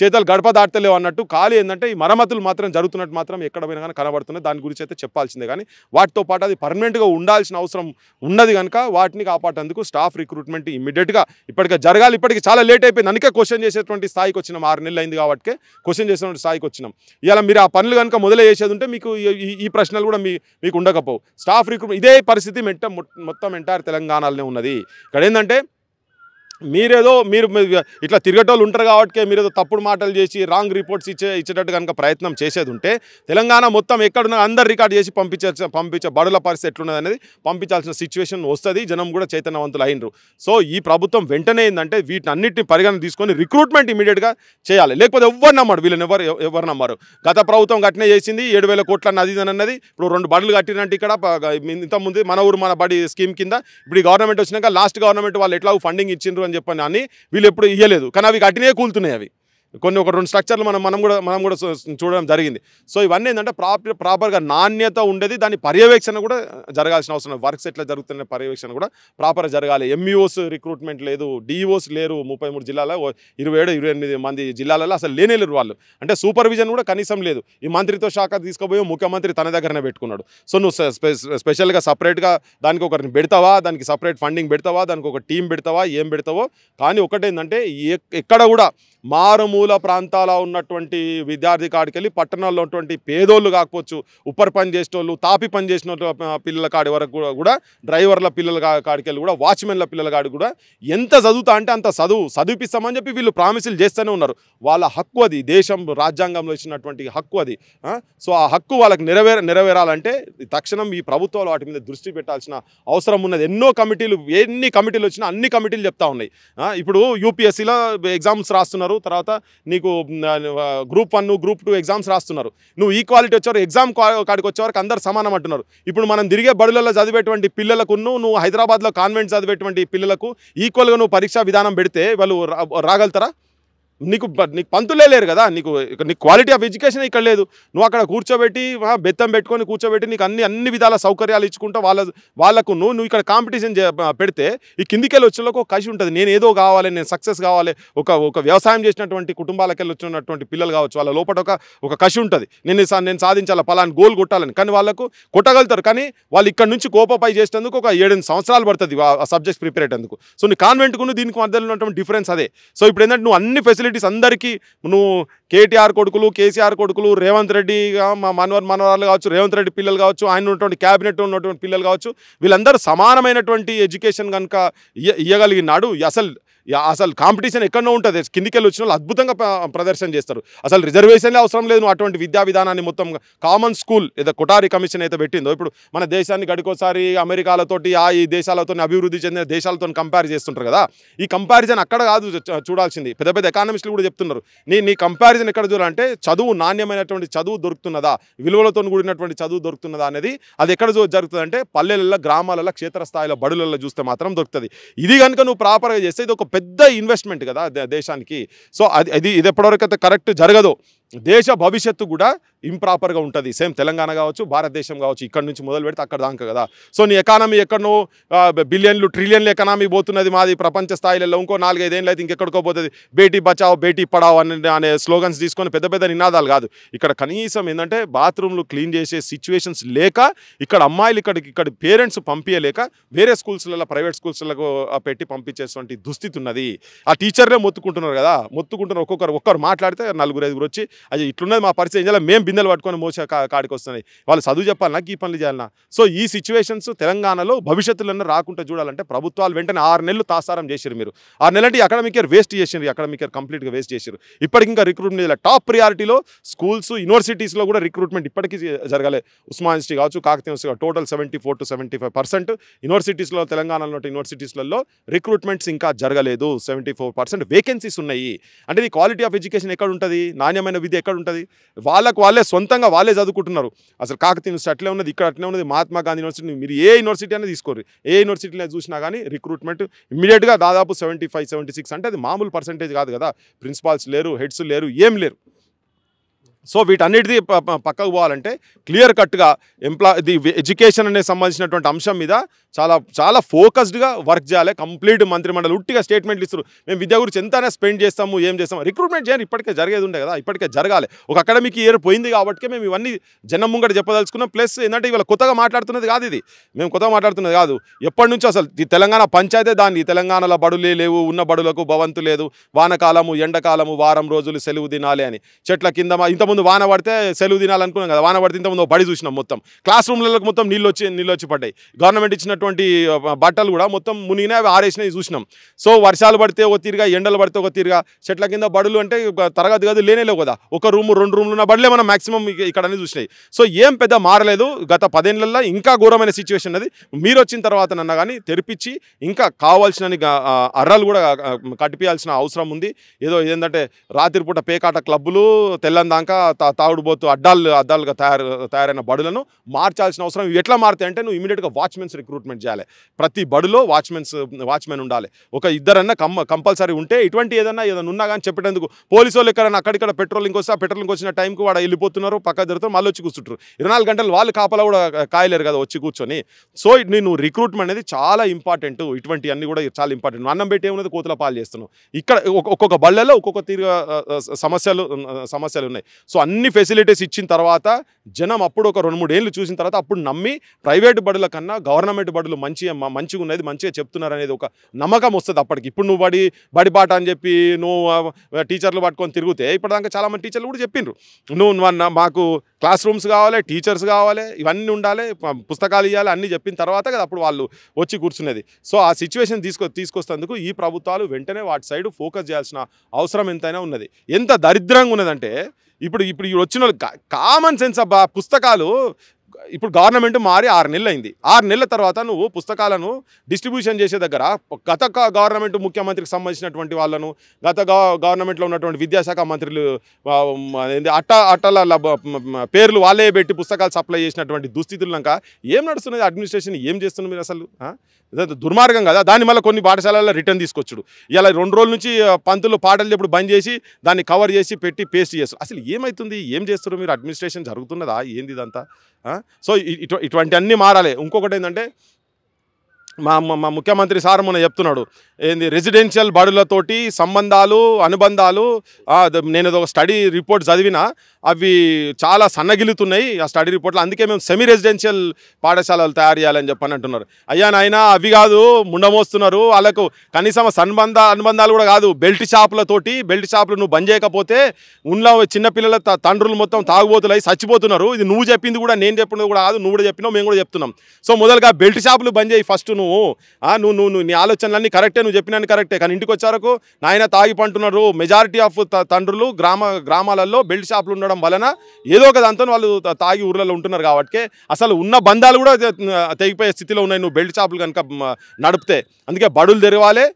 చేతలు గడప దాటలేవు అన్నట్టు. ఖాళీ ఏంటంటే ఈ మరమ్మతులు మాత్రం జరుగుతున్నట్టు మాత్రం ఎక్కడ పోయినా కానీ కనబడుతున్నాయి. దాని గురించి అయితే చెప్పాల్సిందే, కానీ వాటితో పాటు అది పర్మనెంట్గా ఉండాల్సిన అవసరం ఉన్నది కనుక వాటిని కాపాడేందుకు స్టాఫ్ రిక్రూట్మెంట్ ఇమ్మీడియట్గా ఇప్పటికే జరగాలి. ఇప్పటికి చాలా లేట్ అయిపోయింది, అందుకే క్వశ్చన్ చేసేటువంటి స్థాయికి వచ్చినాం. 6 నెలలు అయింది కాబట్టి క్వశ్చన్ చేసేటువంటి స్థాయికి వచ్చినాం. ఇలా మీరు ఆ పనులు కనుక మొదలు చేసేది ఉంటే మీకు ఈ ప్రశ్నలు కూడా మీకు ఉండకపోవు. స్టాఫ్ రిక్రూట్మెంట్ ఇదే పరిస్థితి మొత్తం ఎంటైర్ తెలంగాణలోనే ఉన్నది. ఇక్కడ ఏంటంటే మీరు ఇట్లా తిరగటోళ్ళు ఉంటారు కాబట్టి మీరేదో తప్పుడు మాటలు చేసి రాంగ్ రిపోర్ట్స్ ఇచ్చేటట్టు కనుక ప్రయత్నం చేసేది ఉంటే తెలంగాణ మొత్తం ఎక్కడున్నా అందరు రికార్డ్ చేసి పంపించే బడుల పరిస్థితి ఎట్లున్నది అనేది పంపించాల్సిన సిచ్యువేషన్ వస్తుంది. జనం కూడా చైతన్యవంతులు అయినరు. సో ఈ ప్రభుత్వం వెంటనే ఏంటంటే వీటినన్నిటిని పరిగణన తీసుకొని రిక్రూట్మెంట్ ఇమీడియట్గా చేయాలి, లేకపోతే ఎవరు నమ్మరు, వీళ్ళని ఎవరు నమ్మరు. గత ప్రభుత్వం గట్టినే చేసింది, 7,000 కోట్ల అది అన్నది. ఇప్పుడు 2 బడులు కట్టినట్టు ఇక్కడ ఇంతకుముందు మన ఊరు మన బడి స్కీమ్ కింద ఇప్పుడు ఈ గవర్నమెంట్ వచ్చినాక లాస్ట్ గవర్నమెంట్ వాళ్ళు ఎట్లా ఫండింగ్ ఇచ్చిండ్రు అని చెప్పని వీళ్ళు ఎప్పుడు ఇవ్వలేదు, కానీ అవి గట్టినే కూలుతున్నాయి. కొన్ని ఒక 2 స్ట్రక్చర్లు మనం కూడా చూడడం జరిగింది. సో ఇవన్నీ ఏంటంటే ప్రాపర్గా నాణ్యత ఉండేది, దాని పర్యవేక్షణ కూడా జరగాల్సిన అవసరం. వర్క్స్ ఎట్లా జరుగుతున్న పర్యవేక్షణ కూడా ప్రాపర్గా జరగాలి. ఎంఈఓస్ రిక్రూట్మెంట్ లేదు, డిఈఓస్ లేరు. 33 జిల్లాలో 27-28 మంది జిల్లాలలో అసలు లేరు వాళ్ళు. అంటే సూపర్విజన్ కూడా కనీసం లేదు. ఈ మంత్రిత్వ శాఖ తీసుకుపోయి ముఖ్యమంత్రి తన దగ్గరనే పెట్టుకున్నాడు. సో నువ్వు స్పెషల్గా సపరేట్గా దానికి ఒకరిని పెడతావా, దానికి సపరేట్ ఫండింగ్ పెడతావా, దానికి ఒక టీం పెడతావా, ఏం పెడతావో. కానీ ఒకటేంటంటే ఎక్కడ కూడా మారుమూల ప్రాంతాల ఉన్నటువంటి విద్యార్థి కాడికెళ్ళి పట్టణాల్లో ఉన్నటువంటి పేదోళ్ళు కాకపోవచ్చు, ఉప్పర్ పని చేసేటోళ్ళు, తాపి పని చేసిన పిల్లల కాడి వరకు కూడా, డ్రైవర్ల పిల్లల కాడికెళ్ళి కూడా, వాచ్మెన్ల పిల్లల కాడికి కూడా ఎంత చదువుతా అంటే అంత చదివిపిస్తామని చెప్పి వీళ్ళు ప్రామిసులు చేస్తూనే ఉన్నారు. వాళ్ళ హక్కు అది, దేశం రాజ్యాంగంలో ఇచ్చినటువంటి హక్కు అది. సో ఆ హక్కు వాళ్ళకి నెరవేరాలంటే తక్షణం ఈ ప్రభుత్వాలు వాటి మీద దృష్టి పెట్టాల్సిన అవసరం ఉన్నది. ఎన్ని కమిటీలు వచ్చినా అన్ని కమిటీలు చెప్తా ఉన్నాయి. ఇప్పుడు యూపీఎస్సీలో ఎగ్జామ్స్ రాస్తున్నారు, తర్వాత నీకు గ్రూప్ 1 గ్రూప్ 2 ఎగ్జామ్స్ రాస్తున్నారు. నువ్వు ఈక్వాలిటీ వచ్చేవారు ఎగ్జామ్ కాడికి వచ్చేవారికి అందరు సమానం అంటున్నారు. ఇప్పుడు మనం తిరిగే బడులలో చదివేటువంటి పిల్లలకు, నువ్వు హైదరాబాద్లో కాన్వెంట్ చదివేటువంటి పిల్లలకు ఈక్వల్గా నువ్వు పరీక్షా విధానం పెడితే వాళ్ళు రాగలుగుతారా? నీకు పంతులే లేరు కదా. నీకు క్వాలిటీ ఆఫ్ ఎడ్యుకేషన్ ఇక్కడ లేదు. నువ్వు అక్కడ కూర్చోబెట్టి బెత్తం పెట్టుకొని కూర్చోబెట్టి నీకు అన్ని విధాల సౌకర్యాలు ఇచ్చుకుంటా వాళ్ళకు నువ్వు ఇక్కడ కాంపిటీషన్ పెడితే ఈ కిందికెళ్ళి వచ్చేలోకి ఒక కసి ఉంటుంది. నేను ఏదో కావాలి, నేను సక్సెస్ కావాలి. ఒక వ్యవసాయం చేసినటువంటి కుటుంబాలకెళ్ళి వచ్చినటువంటి పిల్లలు కావచ్చు, వాళ్ళ లోపల ఒక కసి ఉంటుంది. నేను సాధించాలి, పలానా గోల్ కొట్టాలని. కానీ వాళ్ళకు కొట్టగలుగుతారు, కానీ వాళ్ళు ఇక్కడ నుంచి కోపపై చేసేందుకు ఒక 7 సంవత్సరాలు పడుతుంది ఆ సబ్జెక్ట్స్ ప్రిపేర్ అయ్యేందుకు. సో నీ కాన్వెంట్కు దీనికి మధ్యలో ఉన్నటువంటి డిఫరెన్స్ అదే. సో ఇప్పుడు ఏంటంటే నువ్వు అన్ని ఫెసిలిటీస్ అందరికీ, నువ్వు కేటీఆర్ కొడుకులు, కేసీఆర్ కొడుకులు, రేవంత్ రెడ్డి మా మనవరాలు కావచ్చు, రేవంత్ రెడ్డి పిల్లలు కావచ్చు, ఆయన ఉన్నటువంటి క్యాబినెట్ ఉన్నటువంటి పిల్లలు కావచ్చు, వీళ్ళందరూ సమానమైనటువంటి ఎడ్యుకేషన్ కనుక ఇవ్వగలిగినాడు. అసలు కాంపిటీషన్ ఎక్కడో ఉంటుంది. కిందికెళ్ళి వచ్చిన వాళ్ళు అద్భుతంగా ప్రదర్శన చేస్తారు. అసలు రిజర్వేషన్లే అవసరం లేదు. నువ్వు అటువంటి విద్యా విధానాన్ని మొత్తం కామన్ స్కూల్ ఏదో కొటారి కమిషన్ అయితే పెట్టిందో, ఇప్పుడు మన దేశాన్ని గడికోసారి అమెరికాలతోటి ఈ దేశాలతో అభివృద్ధి చెందిన దేశాలతో కంపేర్ చేస్తుంటారు కదా. ఈ కంపారిజన్ అక్కడ కాదు చూడాల్సింది. పెద్ద పెద్ద ఎకానమిస్టులు కూడా చెప్తున్నారు, నీ కంపారిజన్ ఎక్కడ చూడాలంటే చదువు, నాణ్యమైనటువంటి చదువు దొరుకుతున్నదా, విలువలతో కూడినటువంటి చదువు దొరుకుతున్నదా అనేది అది ఎక్కడ జరుగుతుందంటే పల్లెలలో, గ్రామాలలో, క్షేత్రస్థాయిలో, బడులలో చూస్తే మాత్రం దొరుకుతుంది. ఇది కనుక నువ్వు ప్రాపర్గా చేస్తే ఇది ఒక పెద్ద ఇన్వెస్ట్మెంట్ కదా దేశానికి. సో ఇది ఎప్పటివరకు అయితే కరెక్ట్ జరగదో దేశ భవిష్యత్తు కూడా ఇంప్రాపర్గా ఉంటుంది. సేమ్ తెలంగాణ కావచ్చు, భారతదేశం కావచ్చు, ఇక్కడ నుంచి మొదలు పెడితే అక్కడ దాకా కదా. సో నీ ఎకానమీ ఎక్కడనో బిలియన్లు ట్రిలియన్లు ఎకానమీ పోతున్నది మాది ప్రపంచ స్థాయిలో. ఇంకో 4-5 ఏళ్ళు అయితే ఇంకెక్కడికో పోతుంది. బేటీ బచావ్ బేటీ పడావ్ అనే స్లోగన్స్ తీసుకొని పెద్ద పెద్ద నినాదాలు కాదు. ఇక్కడ కనీసం ఏంటంటే బాత్రూమ్లు క్లీన్ చేసే సిచ్యువేషన్స్ లేక, ఇక్కడ అమ్మాయిలు ఇక్కడ పేరెంట్స్ పంపించలేక వేరే స్కూల్స్లలో, ప్రైవేట్ స్కూల్స్లకు పెట్టి పంపించేటువంటి దుస్థితి ఉన్నది. ఆ టీచర్లే మొత్తుకుంటున్నారు కదా. ఒక్కరు మాట్లాడితే 4-5 వచ్చి అది ఇట్లున్నది మా పరిస్థితి, ఏం చేయాలి, మేము బిందెలు పట్టుకొని మోసే కాడికి వస్తున్నాయి. వాళ్ళు చదువు చెప్పాలన్నా, ఈ పనులు చేయాలన్నా. సో ఈ సిచ్యువేషన్స్ తెలంగాణలో భవిష్యత్తులో రాకుండా చూడాలంటే ప్రభుత్వాలు వెంటనే 6 నెలలు తాసారం చేశారు. మీరు 6 నెలలు అంటే అకాడమిక్ ఇయర్ వేస్ట్ చేసారు. అకాడమిక్ ఇయర్ కంప్లీట్గా వేస్ట్ చేశారు. ఇప్పటికి ఇంకా రిక్రూట్మెంట్ టాప్ ప్రియారిటీలో స్కూల్స్, యూనివర్సిటీస్లో కూడా రిక్రూట్మెంట్ ఇప్పటికీ జరగాలి. ఉస్మాన్ యూనివర్సిటీ కావచ్చు, కాకతీయ యూనివర్సిటీ టోటల్ 74-75% యూనివర్సిటీస్లో, తెలంగాణలో యూనివర్సిటీస్లలో రిక్రూట్మెంట్స్ ఇంకా జరగలేదు. 74% వేకెన్సీస్ ఉన్నాయి. అంటే నీ క్వాలిటీ ఆఫ్ ఎడ్యుకేషన్ ఎక్కడ ఉంటుంది, నాణ్యమైన విద్య ఎక్కడ ఉంటుంది? వాళ్ళే సొంతంగా వాళ్ళే చదువుకుంటున్నారు. అసలు కాకతీయ యూనివర్సిటీ అట్లే ఉన్నది, ఇక్కడ అట్లే ఉన్నది, మహాత్మా గాంధీ యూనివర్సిటీ, మీరు ఏ యూనివర్సిటీ అనేది తీసుకోరు, ఏ యూనివర్సిటీలో చూసినా కానీ రిక్రూట్మెంట్ ఇమ్మీడియట్గా దాదాపు 75-76 అంటే అది మామూలు పర్సెంటేజ్ కాదు కదా. ప్రిన్సిపాల్స్ లేరు, హెడ్స్ లేరు, ఏం లేరు. సో వీటన్నిటిది పక్కకు పోవాలంటే క్లియర్ కట్గా ఎడ్యుకేషన్ అనేది సంబంధించినటువంటి అంశం మీద చాలా ఫోకస్డ్గా వర్క్ చేయాలి. కంప్లీట్ మంత్రిమండలి ఉట్టిగా స్టేట్మెంట్లు ఇస్తారు, మేము విద్య గురించి ఎంతైనా స్పెండ్ చేస్తాము, ఏం చేస్తాము. రిక్రూట్మెంట్ చేయాలి, ఇప్పటికే జరిగేది ఉండే కదా, ఇప్పటికే జరగాలి. ఒక అకాడమిక్ ఇయర్ పోయింది కాబట్టి మేము ఇవన్నీ జనం ముంగట చెప్పదలుచుకున్నాం. ప్లస్ ఏంటంటే ఇవాళ కొత్తగా మాట్లాడుతున్నది కాదు, ఇది మేము కొత్తగా మాట్లాడుతున్నది కాదు. ఎప్పటి నుంచో అసలు ఈ తెలంగాణ పంచాయతే దాన్ని, తెలంగాణలో బడులే లేవు, ఉన్న బడులకు భవంతు లేదు, వానకాలము, ఎండకాలము, వారం రోజులు సెలవు దినాలి అని చెట్ల కింద. ఇంతకుముందు వాన పడితే సెలవు దినాలనుకున్నాం కదా, వాన పడితే ఇంతకుముందు బడి చూసినాం, మొత్తం క్లాస్ రూమ్లకు మొత్తం నీళ్ళు వచ్చి పడ్డాయి. గవర్నమెంట్ ఇచ్చినటువంటి బట్టలు కూడా మొత్తం మునిగినా ఆరేసినవి చూసినాం. సో వర్షాలు పడితే ఒక తీరుగా, ఎండలు పడితే ఒక తీరుగా. చెట్ల కింద బడులు అంటే తరగతి గది లేనేలేవు కదా, ఒక రూమ్ 2 రూమ్లు ఉన్న బడులే మనం మాక్సిమం ఇక్కడ అనేది చూసినాయి. సో ఏం పెద్ద మారలేదు. గత 10 ఏళ్లలో ఇంకా ఘోరమైన సిచ్యువేషన్ అది. మీరు వచ్చిన తర్వాత నన్న కానీ తెరిపించి ఇంకా కావాల్సిన అర్రలు కూడా కట్టిపియాల్సిన అవసరం ఉంది. ఏదో ఏంటంటే రాత్రిపూట పేకాట క్లబ్బులు, తెల్లందాకా తాగుడుబోతు అడ్డాలుగా తయారైన బడులను మార్చాల్సిన అవసరం. ఎట్లా మారుతాయి అంటే నువ్వు ఇమీడియట్గా వాచ్మెన్స్ రిక్రూట్మెంట్ చేయాలి. ప్రతి బడులో వాచ్మెన్ ఉండాలి. ఒక ఇద్దరన్నా కంపల్సరీ ఉంటే ఇటువంటి ఏదైనా ఉన్నా కానీ చెప్పేందుకు పోలీసు వాళ్ళు ఎక్కడైనా అక్కడిక్కడ పెట్రోలింగ్ వచ్చిన టైంకి వాడు వెళ్ళిపోతున్నారు, పక్క జరుగుతారు, మళ్ళీ వచ్చి కూర్చుంటారు. 24 గంటలు వాళ్ళు కాపలా కూడా కాయలేరు కదా వచ్చి కూర్చొని. సో నువ్వు రిక్రూట్మెంట్ అనేది చాలా ఇంపార్టెంట్. ఇటువంటి అన్ని కూడా చాలా ఇంపార్టెంట్. అన్నం పెట్టి ఏమున్నది కోతుల పాలు చేస్తున్నావు. ఇక్కడ ఒక్కొక్క బళ్ళలో ఒక్కొక్క తీరుగా సమస్యలు ఉన్నాయి. సో అన్ని ఫెసిలిటీస్ ఇచ్చిన తర్వాత జనం అప్పుడు ఒక 2-3 ఏళ్ళు చూసిన తర్వాత అప్పుడు నమ్మి ప్రైవేట్ బడుల కన్నా గవర్నమెంట్ బడులు మంచిగా ఉన్నది, మంచిగా చెప్తున్నారు అనేది ఒక నమ్మకం వస్తుంది అప్పటికి. ఇప్పుడు నువ్వు బడి బాట అని చెప్పి నువ్వు టీచర్లు పట్టుకొని తిరిగితే ఇప్పటిదాకా చాలామంది టీచర్లు కూడా చెప్పిండ్రు, మాకు క్లాస్ రూమ్స్ కావాలి, టీచర్స్ కావాలి, ఇవన్నీ ఉండాలి, పుస్తకాలు ఇవ్వాలి, అన్నీ చెప్పిన తర్వాత కదా అప్పుడు వాళ్ళు వచ్చి కూర్చునేది. సో ఆ సిచ్యువేషన్ తీసుకొస్తేందుకు ఈ ప్రభుత్వాలు వెంటనే వాటి సైడ్ ఫోకస్ చేయాల్సిన అవసరం ఎంతైనా ఉన్నది. ఎంత దరిద్రంగా ఉన్నదంటే ఇప్పుడు వచ్చిన కామన్ సెన్స్ అబ్బా, పుస్తకాలు ఇప్పుడు గవర్నమెంట్ మారి 6 నెలలు అయింది. 6 నెలల తర్వాత నువ్వు పుస్తకాలను డిస్ట్రిబ్యూషన్ చేసే దగ్గర గత గవర్నమెంట్ ముఖ్యమంత్రికి సంబంధించినటువంటి వాళ్ళను, గత గవర్నమెంట్లో ఉన్నటువంటి విద్యాశాఖ మంత్రులు అట్టల పేర్లు వాళ్ళే పెట్టి పుస్తకాలు సప్లై చేసినటువంటి దుస్థితులక ఏం నడుస్తున్నది? అడ్మినిస్ట్రేషన్ ఏం చేస్తున్నారు మీరు అసలు? దుర్మార్గం కదా. దాని వల్ల కొన్ని పాఠశాలల్లో రిటర్న్ తీసుకొచ్చుడు. ఇలా 2 రోజుల నుంచి పంతులు పాటలు చెప్పుడు బంద్ చేసి దాన్ని కవర్ చేసి పెట్టి పేస్ట్ చేస్తారు. అసలు ఏమవుతుంది? ఏం చేస్తారు మీరు? అడ్మినిస్ట్రేషన్ జరుగుతున్నదా? ఏంది ఇదంతా? సో ఇటువంటి అన్నీ మారాలి. ఇంకొకటి ఏంటంటే మా ముఖ్యమంత్రి సార్ మొన్న చెప్తున్నాడు ఏంది, రెసిడెన్షియల్ బడులతోటి సంబంధాలు అనుబంధాలు. నేను ఒక స్టడీ రిపోర్ట్ చదివినా అవి చాలా సన్నగిలుతున్నాయి ఆ స్టడీ రిపోర్ట్లో. అందుకే మేము సెమీ రెసిడెన్షియల్ పాఠశాలలు తయారు చేయాలని చెప్పని అంటున్నారు. అయ్యా నాయన అవి కాదు, ముండమోస్తున్నారు. వాళ్ళకు కనీసం అనుబంధాలు కూడా కాదు. బెల్ట్ షాపులు నువ్వు బంద్ చేయకపోతే ఉన్న చిన్నపిల్లల తండ్రులు మొత్తం తాగుబోతులు అయి చచ్చిపోతున్నారు. ఇది నువ్వు చెప్పింది కూడా, నేను చెప్పినది కూడా కాదు, నువ్వు కూడా చెప్పినావు, మేము కూడా చెప్తున్నాం. సో మొదలుగా బెల్ట్ షాపులు బంద్ చేయి ఫస్ట్. నువ్వు నీ ఆలోచనలన్నీ కరెక్టే, నువ్వు చెప్పినన్ని కరెక్టే. కానీ ఇంటికి వచ్చారకు నాయన తాగి పంటున్నారు. మెజారిటీ ఆఫ్ తండ్రులు గ్రామాలలో బెల్ట్ షాపులు ఉండడం వలన ఏదో ఒక దాంతో వాళ్ళు తాగి ఊర్లలో ఉంటున్నారు. కాబట్టి అసలు ఉన్న బంధాలు కూడా తెగిపోయే స్థితిలో ఉన్నాయి నువ్వు బెల్ట్ షాపులు కనుక నడిపితే. అందుకే బడులు తెరవాలి,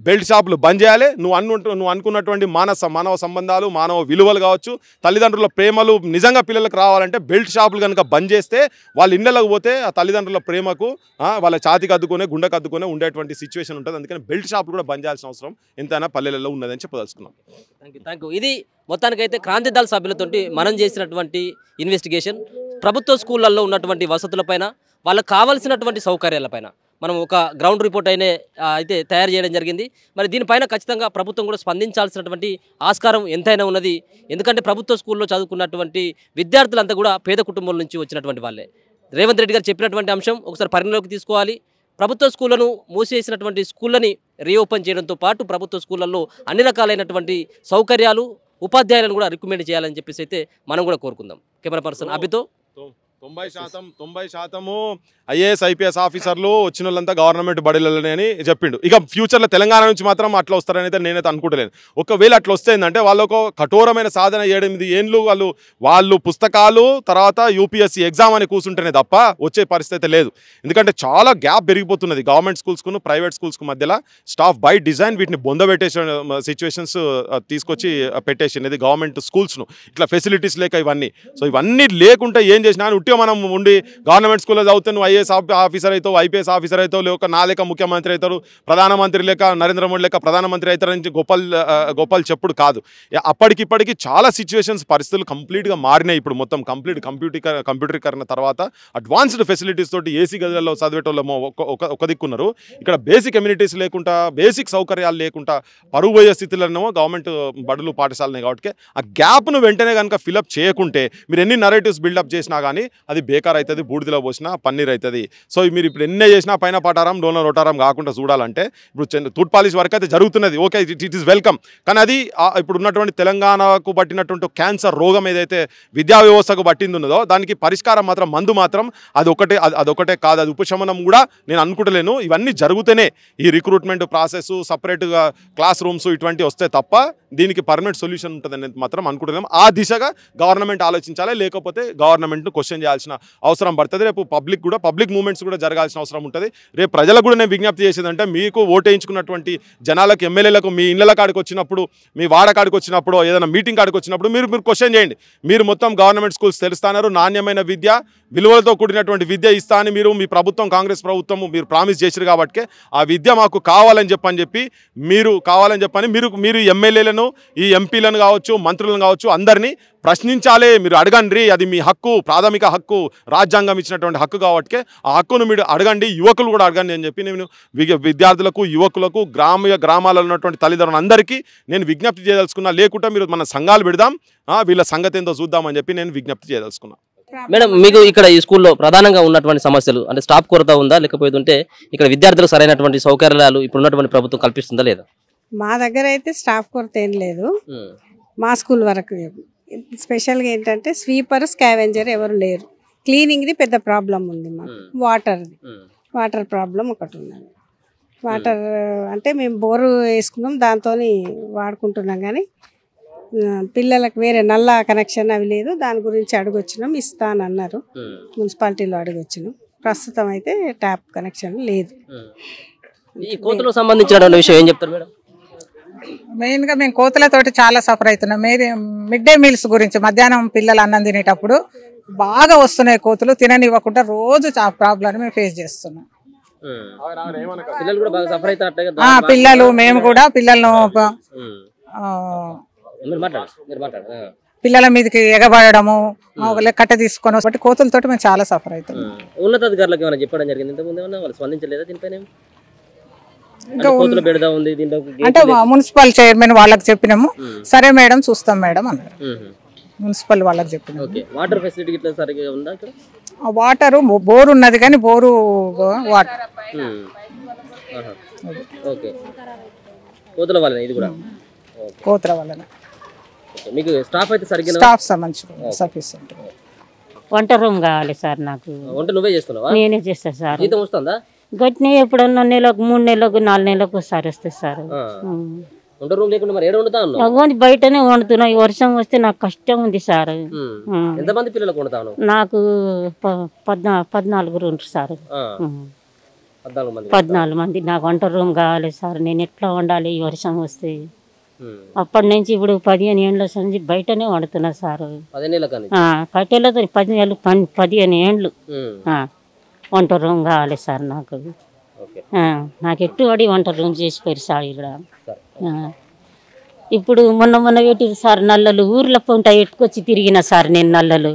బెల్ట్ షాపులు బంద్ చేయాలి. నువ్వు అనుకున్నటువంటి మానవ సంబంధాలు, మానవ విలువలు కావచ్చు, తల్లిదండ్రుల ప్రేమలు నిజంగా పిల్లలకు రావాలంటే బెల్ట్ షాపులు కనుక బంద్ చేస్తే వాళ్ళ ఇళ్ళకి పోతే ఆ తల్లిదండ్రుల ప్రేమకు వాళ్ళ ఛాతికి అద్దుకునే గుండెకు అద్దుకునే ఉండేటువంటి సిచ్యువేషన్ ఉంటుంది. అందుకని బెల్ట్ షాపులు కూడా బంద్ చేయాల్సిన అవసరం ఎంతైనా పల్లెలలో ఉన్నదని చెప్పదలుచుకున్నాం. Thank you. ఇది మొత్తానికైతే క్రాంతి దళ సభ్యులతో మనం చేసినటువంటి ఇన్వెస్టిగేషన్. ప్రభుత్వ స్కూళ్ళల్లో ఉన్నటువంటి వసతులపైన, వాళ్ళకు కావాల్సినటువంటి సౌకర్యాలపైన మనం ఒక గ్రౌండ్ రిపోర్ట్ అయితే తయారు చేయడం జరిగింది. మరి దీనిపైన ఖచ్చితంగా ప్రభుత్వం కూడా స్పందించాల్సినటువంటి ఆస్కారం ఎంతైనా ఉన్నది. ఎందుకంటే ప్రభుత్వ స్కూల్లో చదువుకున్నటువంటి విద్యార్థులంతా కూడా పేద కుటుంబాల నుంచి వచ్చినటువంటి వాళ్ళే. రేవంత్ రెడ్డి గారు చెప్పినటువంటి అంశం ఒకసారి పరిగణలోకి తీసుకోవాలి. ప్రభుత్వ స్కూళ్లను మూసివేసినటువంటి స్కూళ్ళని రీఓపెన్ చేయడంతో పాటు ప్రభుత్వ స్కూళ్ళల్లో అన్ని రకాలైనటువంటి సౌకర్యాలు, ఉపాధ్యాయులను కూడా రికమెండ్ చేయాలని చెప్పేసి అయితే మనం కూడా కోరుకుందాం. కెమెరా పర్సన్ అభితో 90% ఐఏఎస్ ఐపీఎస్ ఆఫీసర్లు వచ్చిన వాళ్ళంతా గవర్నమెంట్ బడిలనే అని చెప్పిండు. ఇక ఫ్యూచర్లో తెలంగాణ నుంచి మాత్రం అట్లా వస్తారని అయితే నేనైతే అనుకుంటలేను. ఒకవేళ అట్లా వస్తే ఏంటంటే వాళ్ళకు కఠోరమైన సాధన 7-8 ఏళ్ళు వాళ్ళు పుస్తకాలు తర్వాత యూపీఎస్సీ ఎగ్జామ్ అని కూర్చుంటేనే తప్ప వచ్చే పరిస్థితి లేదు. ఎందుకంటే చాలా గ్యాప్ పెరిగిపోతున్నది గవర్నమెంట్ స్కూల్స్కు ప్రైవేట్ స్కూల్స్కు మధ్యలో. స్టాఫ్ బై డిజైన్ వీటిని బొందబెట్టేసే సిచ్యువేషన్స్ తీసుకొచ్చి పెట్టేసినది గవర్నమెంట్ స్కూల్స్ను, ఇట్లా ఫెసిలిటీస్ లేక ఇవన్నీ. సో ఇవన్నీ లేకుంటే ఏం చేసినా ఉట్టిగా మనం ఉండి గవర్నమెంట్ స్కూల్లో చదివితే నువ్వు ఐఏఎస్ ఆఫీసర్ అవుతావు, ఐపీఎస్ ఆఫీసర్ అవుతావు, లేక నా లేక ముఖ్యమంత్రి అవుతారు, ప్రధానమంత్రి లేక నరేంద్ర మోడీ లేక ప్రధానమంత్రి అవుతారని గొప్పలు చెప్పుడు కాదు. అప్పటికిప్పటికీ చాలా సిచ్యువేషన్స్ పరిస్థితులు కంప్లీట్గా మారినాయి. ఇప్పుడు మొత్తం కంప్యూటరీకరణ తర్వాత అడ్వాన్స్డ్ ఫెసిలిటీస్ తోటి ఏసీ గదులలో చదివేటోళ్ళేమో ఒక దిక్కున్నారు. ఇక్కడ బేసిక్ కమ్యూనిటీస్ లేకుండా, బేసిక్ సౌకర్యాలు లేకుండా పరుగు పోయే స్థితిలోనేమో గవర్నమెంట్ బడులు పాఠశాలనే. కాబట్టి ఆ గ్యాప్ను వెంటనే కనుక ఫిలప్ చేయకుంటే మీరు ఎన్ని నరేటివ్స్ బిల్డప్ చేసినా కానీ అది బేకార్ అవుతుంది, బూడిదలో పోసినా పన్నీర్ అవుతుంది. సో మీరు ఇప్పుడు ఎన్నే చేసినా పైన పటారం లోన రొటారం కాకుండా చూడాలంటే ఇప్పుడు తూట్ పాలిష్ వర్క్ అయితే జరుగుతున్నది. Okay, it is welcome. కానీ అది ఇప్పుడు ఉన్నటువంటి తెలంగాణకు పట్టినటువంటి క్యాన్సర్ రోగం ఏదైతే విద్యా వ్యవస్థకు పట్టింది ఉన్నదో దానికి పరిష్కారం మాత్రం మందు మాత్రం అదొకటే కాదు, అది ఉపశమనం కూడా నేను అనుకుంటలేను. ఇవన్నీ జరుగుతూనే ఈ రిక్రూట్మెంట్ ప్రాసెస్, సపరేట్గా క్లాస్ రూమ్స్ ఇటువంటి వస్తే తప్ప దీనికి పర్మనెంట్ సొల్యూషన్ ఉంటుంది అనేది మాత్రం అనుకుంటలేము. ఆ దిశగా గవర్నమెంట్ ఆలోచించాలి, లేకపోతే గవర్నమెంట్ను క్వశ్చన్ చేయాలి. చేయాల్సిన అవసరం పడుతుంది. రేపు పబ్లిక్ మూవ్మెంట్స్ కూడా జరగాల్సిన అవసరం ఉంటుంది. రేపు ప్రజలకు కూడా నేను విజ్ఞప్తి చేసేదంటే మీకు ఓటేయించుకున్నటువంటి జనాలకు ఎమ్మెల్యేలకు మీ ఇళ్ళ కాడికి వచ్చినప్పుడు మీ వాడ కాడికి వచ్చినప్పుడు ఏదైనా మీటింగ్ కాడికి వచ్చినప్పుడు మీరు క్వశ్చన్ చేయండి. మీరు మొత్తం గవర్నమెంట్ స్కూల్స్ తెలుస్తున్నారు, నాణ్యమైన విద్య విలువలతో కూడినటువంటి విద్య ఇస్తా అని మీరు మీ ప్రభుత్వం కాంగ్రెస్ ప్రభుత్వం మీరు ప్రామిస్ చేశారు కాబట్టి ఆ విద్య మాకు కావాలని చెప్పి మీరు ఎమ్మెల్యేలను ఈ ఎంపీలను కావచ్చు మంత్రులను కావచ్చు అందరినీ ప్రశ్నించాలి. మీరు అడగండి, అది మీ హక్కు, ప్రాథమిక హక్కు, రాజ్యాంగం ఇచ్చినటువంటి హక్కు కాబట్టి ఆ హక్కును మీరు అడగండి, యువకులు కూడా అడగండి అని చెప్పి నేను విద్యార్థులకు యువకులకు గ్రామాలలో ఉన్నటువంటి తల్లిదండ్రులందరికీ నేను విజ్ఞప్తి చేయదలుచుకున్నా. లేకుంటే మీరు మన సంఘాలు పెడదాం, వీళ్ళ సంగతి ఏందో చూద్దామని చెప్పి నేను విజ్ఞప్తి చేయదలుచుకున్నా. మేడం, మీకు ఇక్కడ ఈ స్కూల్లో ప్రధానంగా ఉన్నటువంటి సమస్యలు అంటే స్టాఫ్ కొరత ఉందా, లేకపోతే ఉంటే ఇక్కడ విద్యార్థులకు సరైనటువంటి సౌకర్యాలు ఇప్పుడు ఉన్నటువంటి ప్రభుత్వం కల్పిస్తుందా లేదా? మా దగ్గర అయితే స్టాఫ్ కొరత ఏం లేదు. మా స్కూల్ వరకు స్పెషల్గా ఏంటంటే స్వీపర్ స్కావెంజర్ ఎవరు లేరు. క్లీనింగ్ది పెద్ద ప్రాబ్లం ఉంది మాకు. వాటర్ ప్రాబ్లం ఒకటి ఉన్నది. వాటర్ అంటే మేము బోరు వేసుకున్నాం, దాంతో వాడుకుంటున్నాం. కానీ పిల్లలకు వేరే నల్ల కనెక్షన్ అవి లేదు. దాని గురించి అడుగొచ్చినాం, ఇస్తానన్నారు. మున్సిపాలిటీలో అడుగొచ్చినాం. ప్రస్తుతం అయితే ట్యాప్ కనెక్షన్ లేదు. ఈ కోతులకు సంబంధించిన విషయం ఏం చెప్తారు మేడం? మెయిన్గా మేము కోతులతోటి చాలా సఫర్ అవుతున్నాం. మిడ్ డే మీల్స్ గురించి మధ్యాహ్నం పిల్లలు అన్నం తినేటప్పుడు బాగా వస్తున్నాయి కోతులు, తిననివ్వకుండా రోజు ప్రాబ్లం మేము ఫేస్ చేస్తున్నాం. పిల్లలు మేము కూడా పిల్లలను పిల్లల మీదకి ఎగబడము, కట్ట తీసుకొని బట్టి కోతులతోటి మేము చాలా సఫర్ అవుతున్నాం. ఉన్నతాధికారులకు ఏమైనా చెప్పడం జరిగింది? ఇంతకుముందు వాళ్ళు స్పందించలేదా దీనిపైన? అంటే మున్సిపల్ చైర్మన్ వాళ్ళకి చెప్పినాము, సరే మేడం చూస్తాం మేడం అన్నారు. మున్సిపల్ వాళ్ళకి చెప్పినాము. వాటర్ బోరు ఉన్నది కానీ బోరు వాటర్ కోతుల వల్ల స్టాఫ్ సఫిషియెంట్. వంట రూమ్ కావాలి సార్ నాకు. నేనే చేస్తా సార్. గట్టినే ఎప్పుడన్నా నెలకు 3 నెలలకు 4 నెలలకు ఒకసారి వస్తుంది సార్. బయటనే వండుతున్నా. ఈ వర్షం వస్తే నాకు కష్టం ఉంది సార్. నాకు 14 ఉంటారు సార్. 14 మంది. నాకు వంట రూమ్ కావాలి సార్. నేను ఎట్లా వండాలి ఈ వర్షం వస్తే? అప్పటి నుంచి ఇప్పుడు 15 ఏళ్ళ నుంచి బయటనే వండుతున్నా సార్. కట్టెలతో 15 ఏళ్ళు వంట రూమ్ కావాలి సార్ నాకు. నాకు ఎట్టుబడి వంట రూమ్ చేసిపోయారు సార్ ఇక్కడ. ఇప్పుడు మొన్న పెట్టిరు సార్ నల్లలు. ఊర్ల పొంట ఎత్తుకొచ్చి తిరిగిన సార్ నేను నల్లలు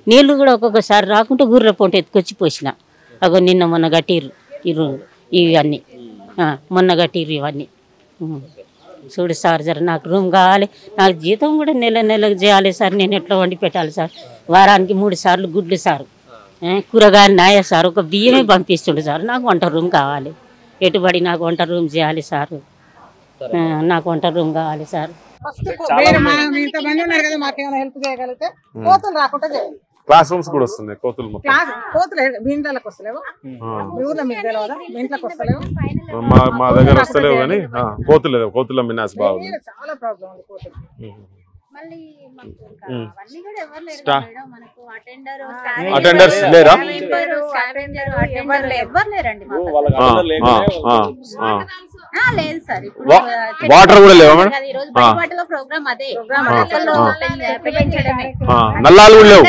నీళ్లు కూడా ఒక్కొక్కసారి రాకుంటే ఊర్ల పొంట ఎత్తుకొచ్చి పోసిన. అగో నిన్న మొన్న కట్టిరు ఇవన్నీ, మొన్న కట్టిరు ఇవన్నీ. చూడు సార్ జర నాకు రూమ్ కావాలి. నాకు జీతం కూడా నెలకు చేయాలి సార్. నేను ఎట్లా వండి పెట్టాలి సార్? వారానికి 3 సార్లు గుడ్లు సార్, కూరగాయలు నాయ సార్, ఒక బియ్యమే పంపిస్తుండే సార్. నాకు వంట రూమ్ కావాలి. ఎటుబడి నాకు వంట రూమ్ చేయాలి సార్. నాకు వంట రూమ్ కావాలి సార్. ఇంతమంది ఉన్నారు కదా, మాకేమైనా హెల్ప్ చేయగలిగితే కోతులు రాకుండా చేయాలి. క్లాస్ రూమ్స్ కూడా వస్తుంది కోతులు. కోతులు ఇంట్లోకి వస్తలేవు, ఊర్లో మీకు తెలియదా? ఇంట్లోకి వస్తలేవు, మా దగ్గర వస్తలేవు కానీ కోతుల మినాస్ బాగుంది. చాలా ప్రాబ్లం ఉంది కోతులు. అటెండర్స్ లేరా? వాటర్ కూడా లేవా మేడం? నల్లాలు కూడా లేవు,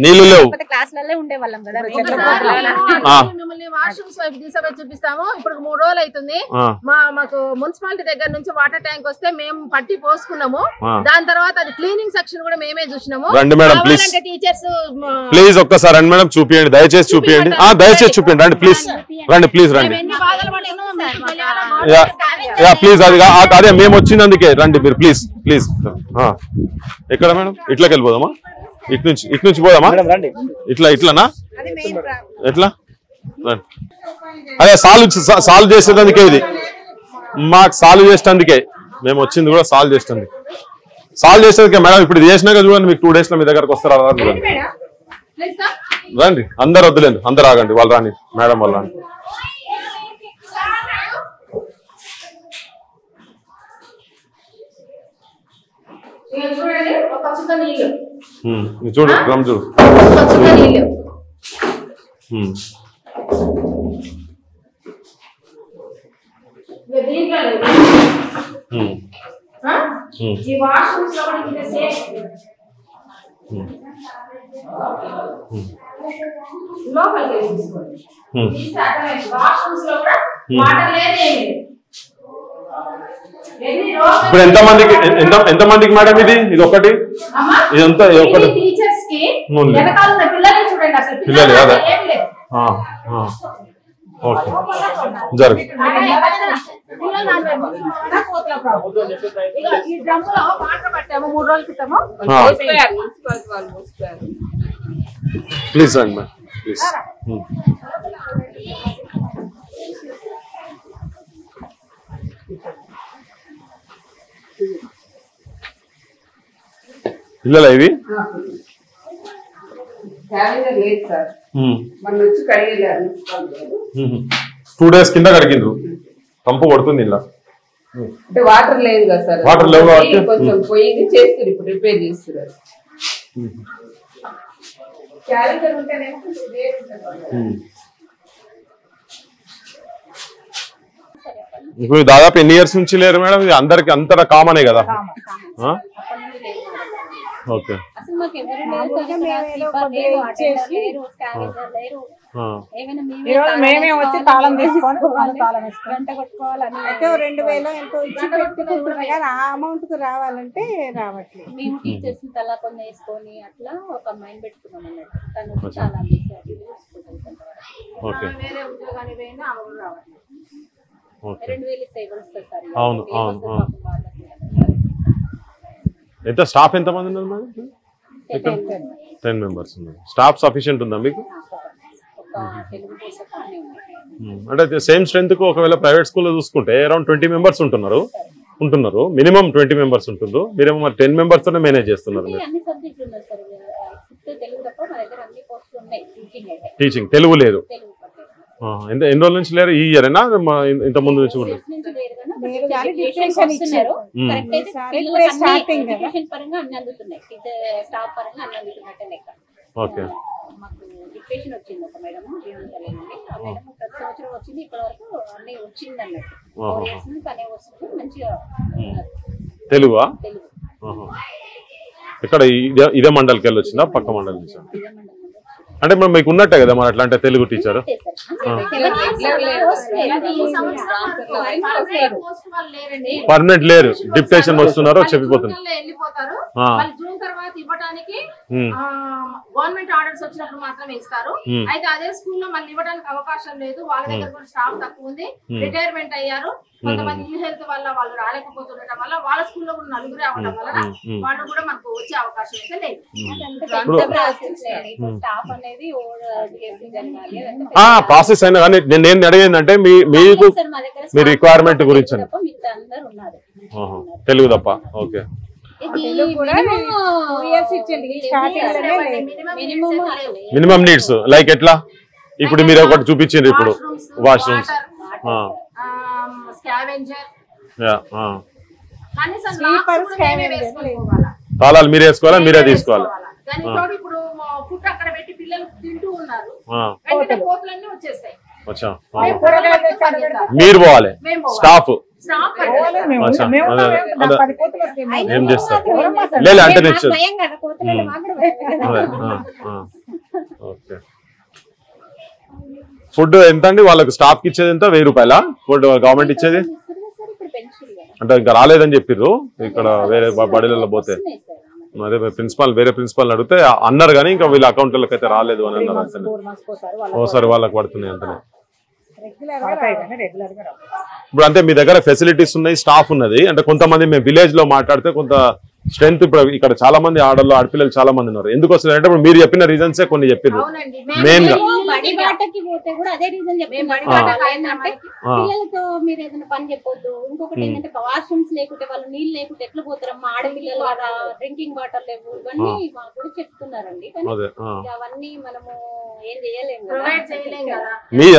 నీళ్లు లేవు. చూపిస్తాము. ఇప్పుడు 3 రోజులు అవుతుంది. మాకు మున్సిపాలిటీ దగ్గర నుంచి వాటర్ ట్యాంక్ వస్తే మేము పట్టి పోసుకున్నాము. దాని తర్వాత అది క్లీనింగ్ సెక్షన్ కూడా మేమే చూసినాము. రండి మేడం ప్లీజ్, టీచర్స్ ప్లీజ్ ఒక్కసారి రండి మేడం, చూపియండి, దయచేసి చూపియండి, దయచేసి చూపియండి. రండి ప్లీజ్, రండి ప్లీజ్ రండి. ప్లీజ్ అదే మేము వచ్చినందుకే రండి మీరు ప్లీజ్ ప్లీజ్. ఎక్కడ మేడం? ఇట్లకి వెళ్ళిపోదామా? ఇటు నుంచి పోదామా? ఇట్లానా? ఎట్లా? అదే సాల్వ్ చేసేందుకే, ఇది మాకు సాల్వ్ చేసేందుకే మేము వచ్చింది, కూడా సాల్వ్ చేసేందుకు. సాల్వ్ చేసేందుకే మేడం. ఇప్పుడు ఇది చేసినాక చూడండి, మీకు 2 days లో మీ దగ్గరకు వస్తారా? రండి, అందరు వద్దులేండి, అందరు ఆగండి, వాళ్ళు రాని మేడం వాళ్ళు రాని. చూడు డ్రమ్ చూడు. స్వచ్ఛంగా నీళ్ళు. దీంట్లో ఈ వాష్రూమ్స్ లో కూడా ఇంకా సేఫ్. లోపలికి తీసుకోండి. వాష్రూమ్స్ లో కూడా వాటర్ లేదు. ఇప్పుడు ఎంత మందికి మేడం ఇది ఒకటి ఇదంతా టీచర్స్ కి వెనకాల ఉన్న పిల్లల్ని చూడండి. అసలు పిల్లలు కదా. ఓకే జరుగు. ఈ డ్రమ్ములో వాటర్ పట్టాము 3 రోజుల క్రితము. ప్లీజ్ రండి మేడం ప్లీజ్. పిల్లలు ఇవి లేదు సార్, మన వచ్చి కడిగేదారు 2 days కింద కడిగిండ్రు. పంపు కొడుతుంది ఇలా. అంటే వాటర్ లేదు కదా సార్, వాటర్ లేవు కాబట్టి కొంచెం పోయింది చేస్తారు. ఇప్పుడు రిపేర్ చేస్తున్నారు. క్యాలెండర్ ఉంటేనేమో కొంచెం వేరు ఉంటుంది. ఇప్పుడు దాదాపు ఎన్ని ఇయర్స్ నుంచి లేరు మేడం? ఇది అందరికి అంతటా కామనే కదా. ఓకే మేమే వచ్చి తాళం తీసుకొని గంట కొట్టుకోవాలని అయితే 2000 ఎంతో ఇచ్చి పెట్టుకుంటున్నాం కానీ ఆ అమౌంట్ కు రావాలంటే రావట్లేదు. మేము టీచర్స్ తలా కొన్ని వేసుకొని అట్లా ఒక మైండ్ పెట్టుకున్నాం అన్నట్టు. తను చాలా వేరే ఉద్యోగానికి పోయినా అమౌంట్ రావట్లేదు. 2000 సేవలు వస్తాయి సార్. అవును అవును. ఎంత స్టాఫ్ ఎంత మంది ఉన్నారు మేడం? 10 members ఉన్నారు. స్టాఫ్ సఫిషియెంట్ ఉందా మీకు? అంటే సేమ్ స్ట్రెంత్ కు ఒకవేళ ప్రైవేట్ స్కూల్లో చూసుకుంటే అరౌండ్ 20 members ఉంటున్నారు. Minimum 20 members ఉంటుండ్రు. మీరేమో మరి 10 members తోనే మేనేజ్ చేస్తున్నారు. టీచింగ్ తెలుగు లేదు. ఎన్ని రోజుల నుంచి లేరు? ఈ ఇయర్ అయినా ఇంత ముందు నుంచి కూడా? ఓకే డిప్రెషన్ వచ్చింది ఒక మేడం జీవనతలేనండి. ఆ మేడం ప్రతి సంవత్సరం వచ్చింది, ఇప్పటి వరకు అన్ని వచ్చింది అన్నట్టు. 4 years నుంచి తనే వస్తుంది మంచిగా. తెలుగా? ఇక్కడ ఇదే మండలికి వెళ్ళి వచ్చిందా పక్క మండలి నుంచి? అంటే మరి మీకు ఉన్నట్టే కదా మరి అట్లా అంటే తెలుగు టీచర్ పర్మనెంట్ లేరు, డిప్యుటేషన్ వస్తున్నారో చెప్పిపోతున్నారు. జూన్ తర్వాత ఇవ్వడానికి గవర్నమెంట్ ఆర్డర్స్ వచ్చినప్పుడు మాత్రమే ఇస్తారు. అయితే అదే స్కూల్లో మళ్ళీ ఇవ్వడానికి అవకాశం లేదు. వాళ్ళ దగ్గర కూడా స్టాఫ్ తక్కువ ఉంది, రిటైర్మెంట్ అయ్యారు. కొంతమంది ఇల్ హెల్త్ వల్ల వాళ్ళు రాలేకపోతుండటం వల్ల వాళ్ళ స్కూల్లో కూడా 4 అవ్వడం వల్ల వాళ్ళు కూడా మనకు వచ్చే అవకాశం అయితే లేదు. ప్రాసెస్ అయినా కానీ నేను అడిగేందంటే మీకు మీ రిక్వైర్మెంట్ గురించి తెలుగు తప్ప. ఓకే మినిమం నీడ్స్ లైక్ ఎట్లా? ఇప్పుడు మీరు ఒకటి చూపించారు ఇప్పుడు వాష్రూమ్స్, తాళాలు మీరే వేసుకోవాలా మీరే తీసుకోవాలా? మీరు పోవాలి స్టాఫ్ ఏం చేస్తారు? లేదు అంటే తెచ్చారు. ఓకే ఫుడ్ ఎంత అండి వాళ్ళకి స్టాఫ్ కి ఇచ్చేది ఎంత? 1000 రూపాయల ఫుడ్ గవర్నమెంట్ ఇచ్చేది? అంటే ఇంకా రాలేదని చెప్పిర్రు ఇక్కడ వేరే బడిలలో పోతే. అదే వేరే ప్రిన్సిపాల్ అడిగితే అన్నారు కానీ ఇంకా వీళ్ళ అకౌంట్లకు అయితే రాలేదు అని అన్నారు. అంతనే ఓసారి వాళ్ళకి పడుతున్నాయి అంతనే. ఇప్పుడు అంటే మీ దగ్గర ఫెసిలిటీస్ ఉన్నాయి, స్టాఫ్ ఉన్నది. అంటే కొంతమంది మేము విలేజ్ లో మాట్లాడితే కొంత స్ట్రెంత్ ఇప్పుడు ఇక్కడ చాలా మంది ఆడపిల్లలు చాలా మంది ఉన్నారు. ఎందుకు వస్తుంది అంటే మీరు చెప్పిన రీజన్సే కొన్ని చెప్పారు మెయిన్ గా. పిల్లలతో మీరు ఏదైనా పని చెప్పొద్దు. ఇంకొకటి ఏంటంటే వాష్రూమ్స్ లేకుంటే వాళ్ళు నీళ్ళు లేకుంటే ఎట్లా పోతారమ్మా, ఆడపిల్లలు కదా, డ్రింకింగ్ వాటర్ లేవు, ఇవన్నీ మాకు కూడా చెప్తున్నారండి. అవన్నీ మనము ఏం చేయలేము,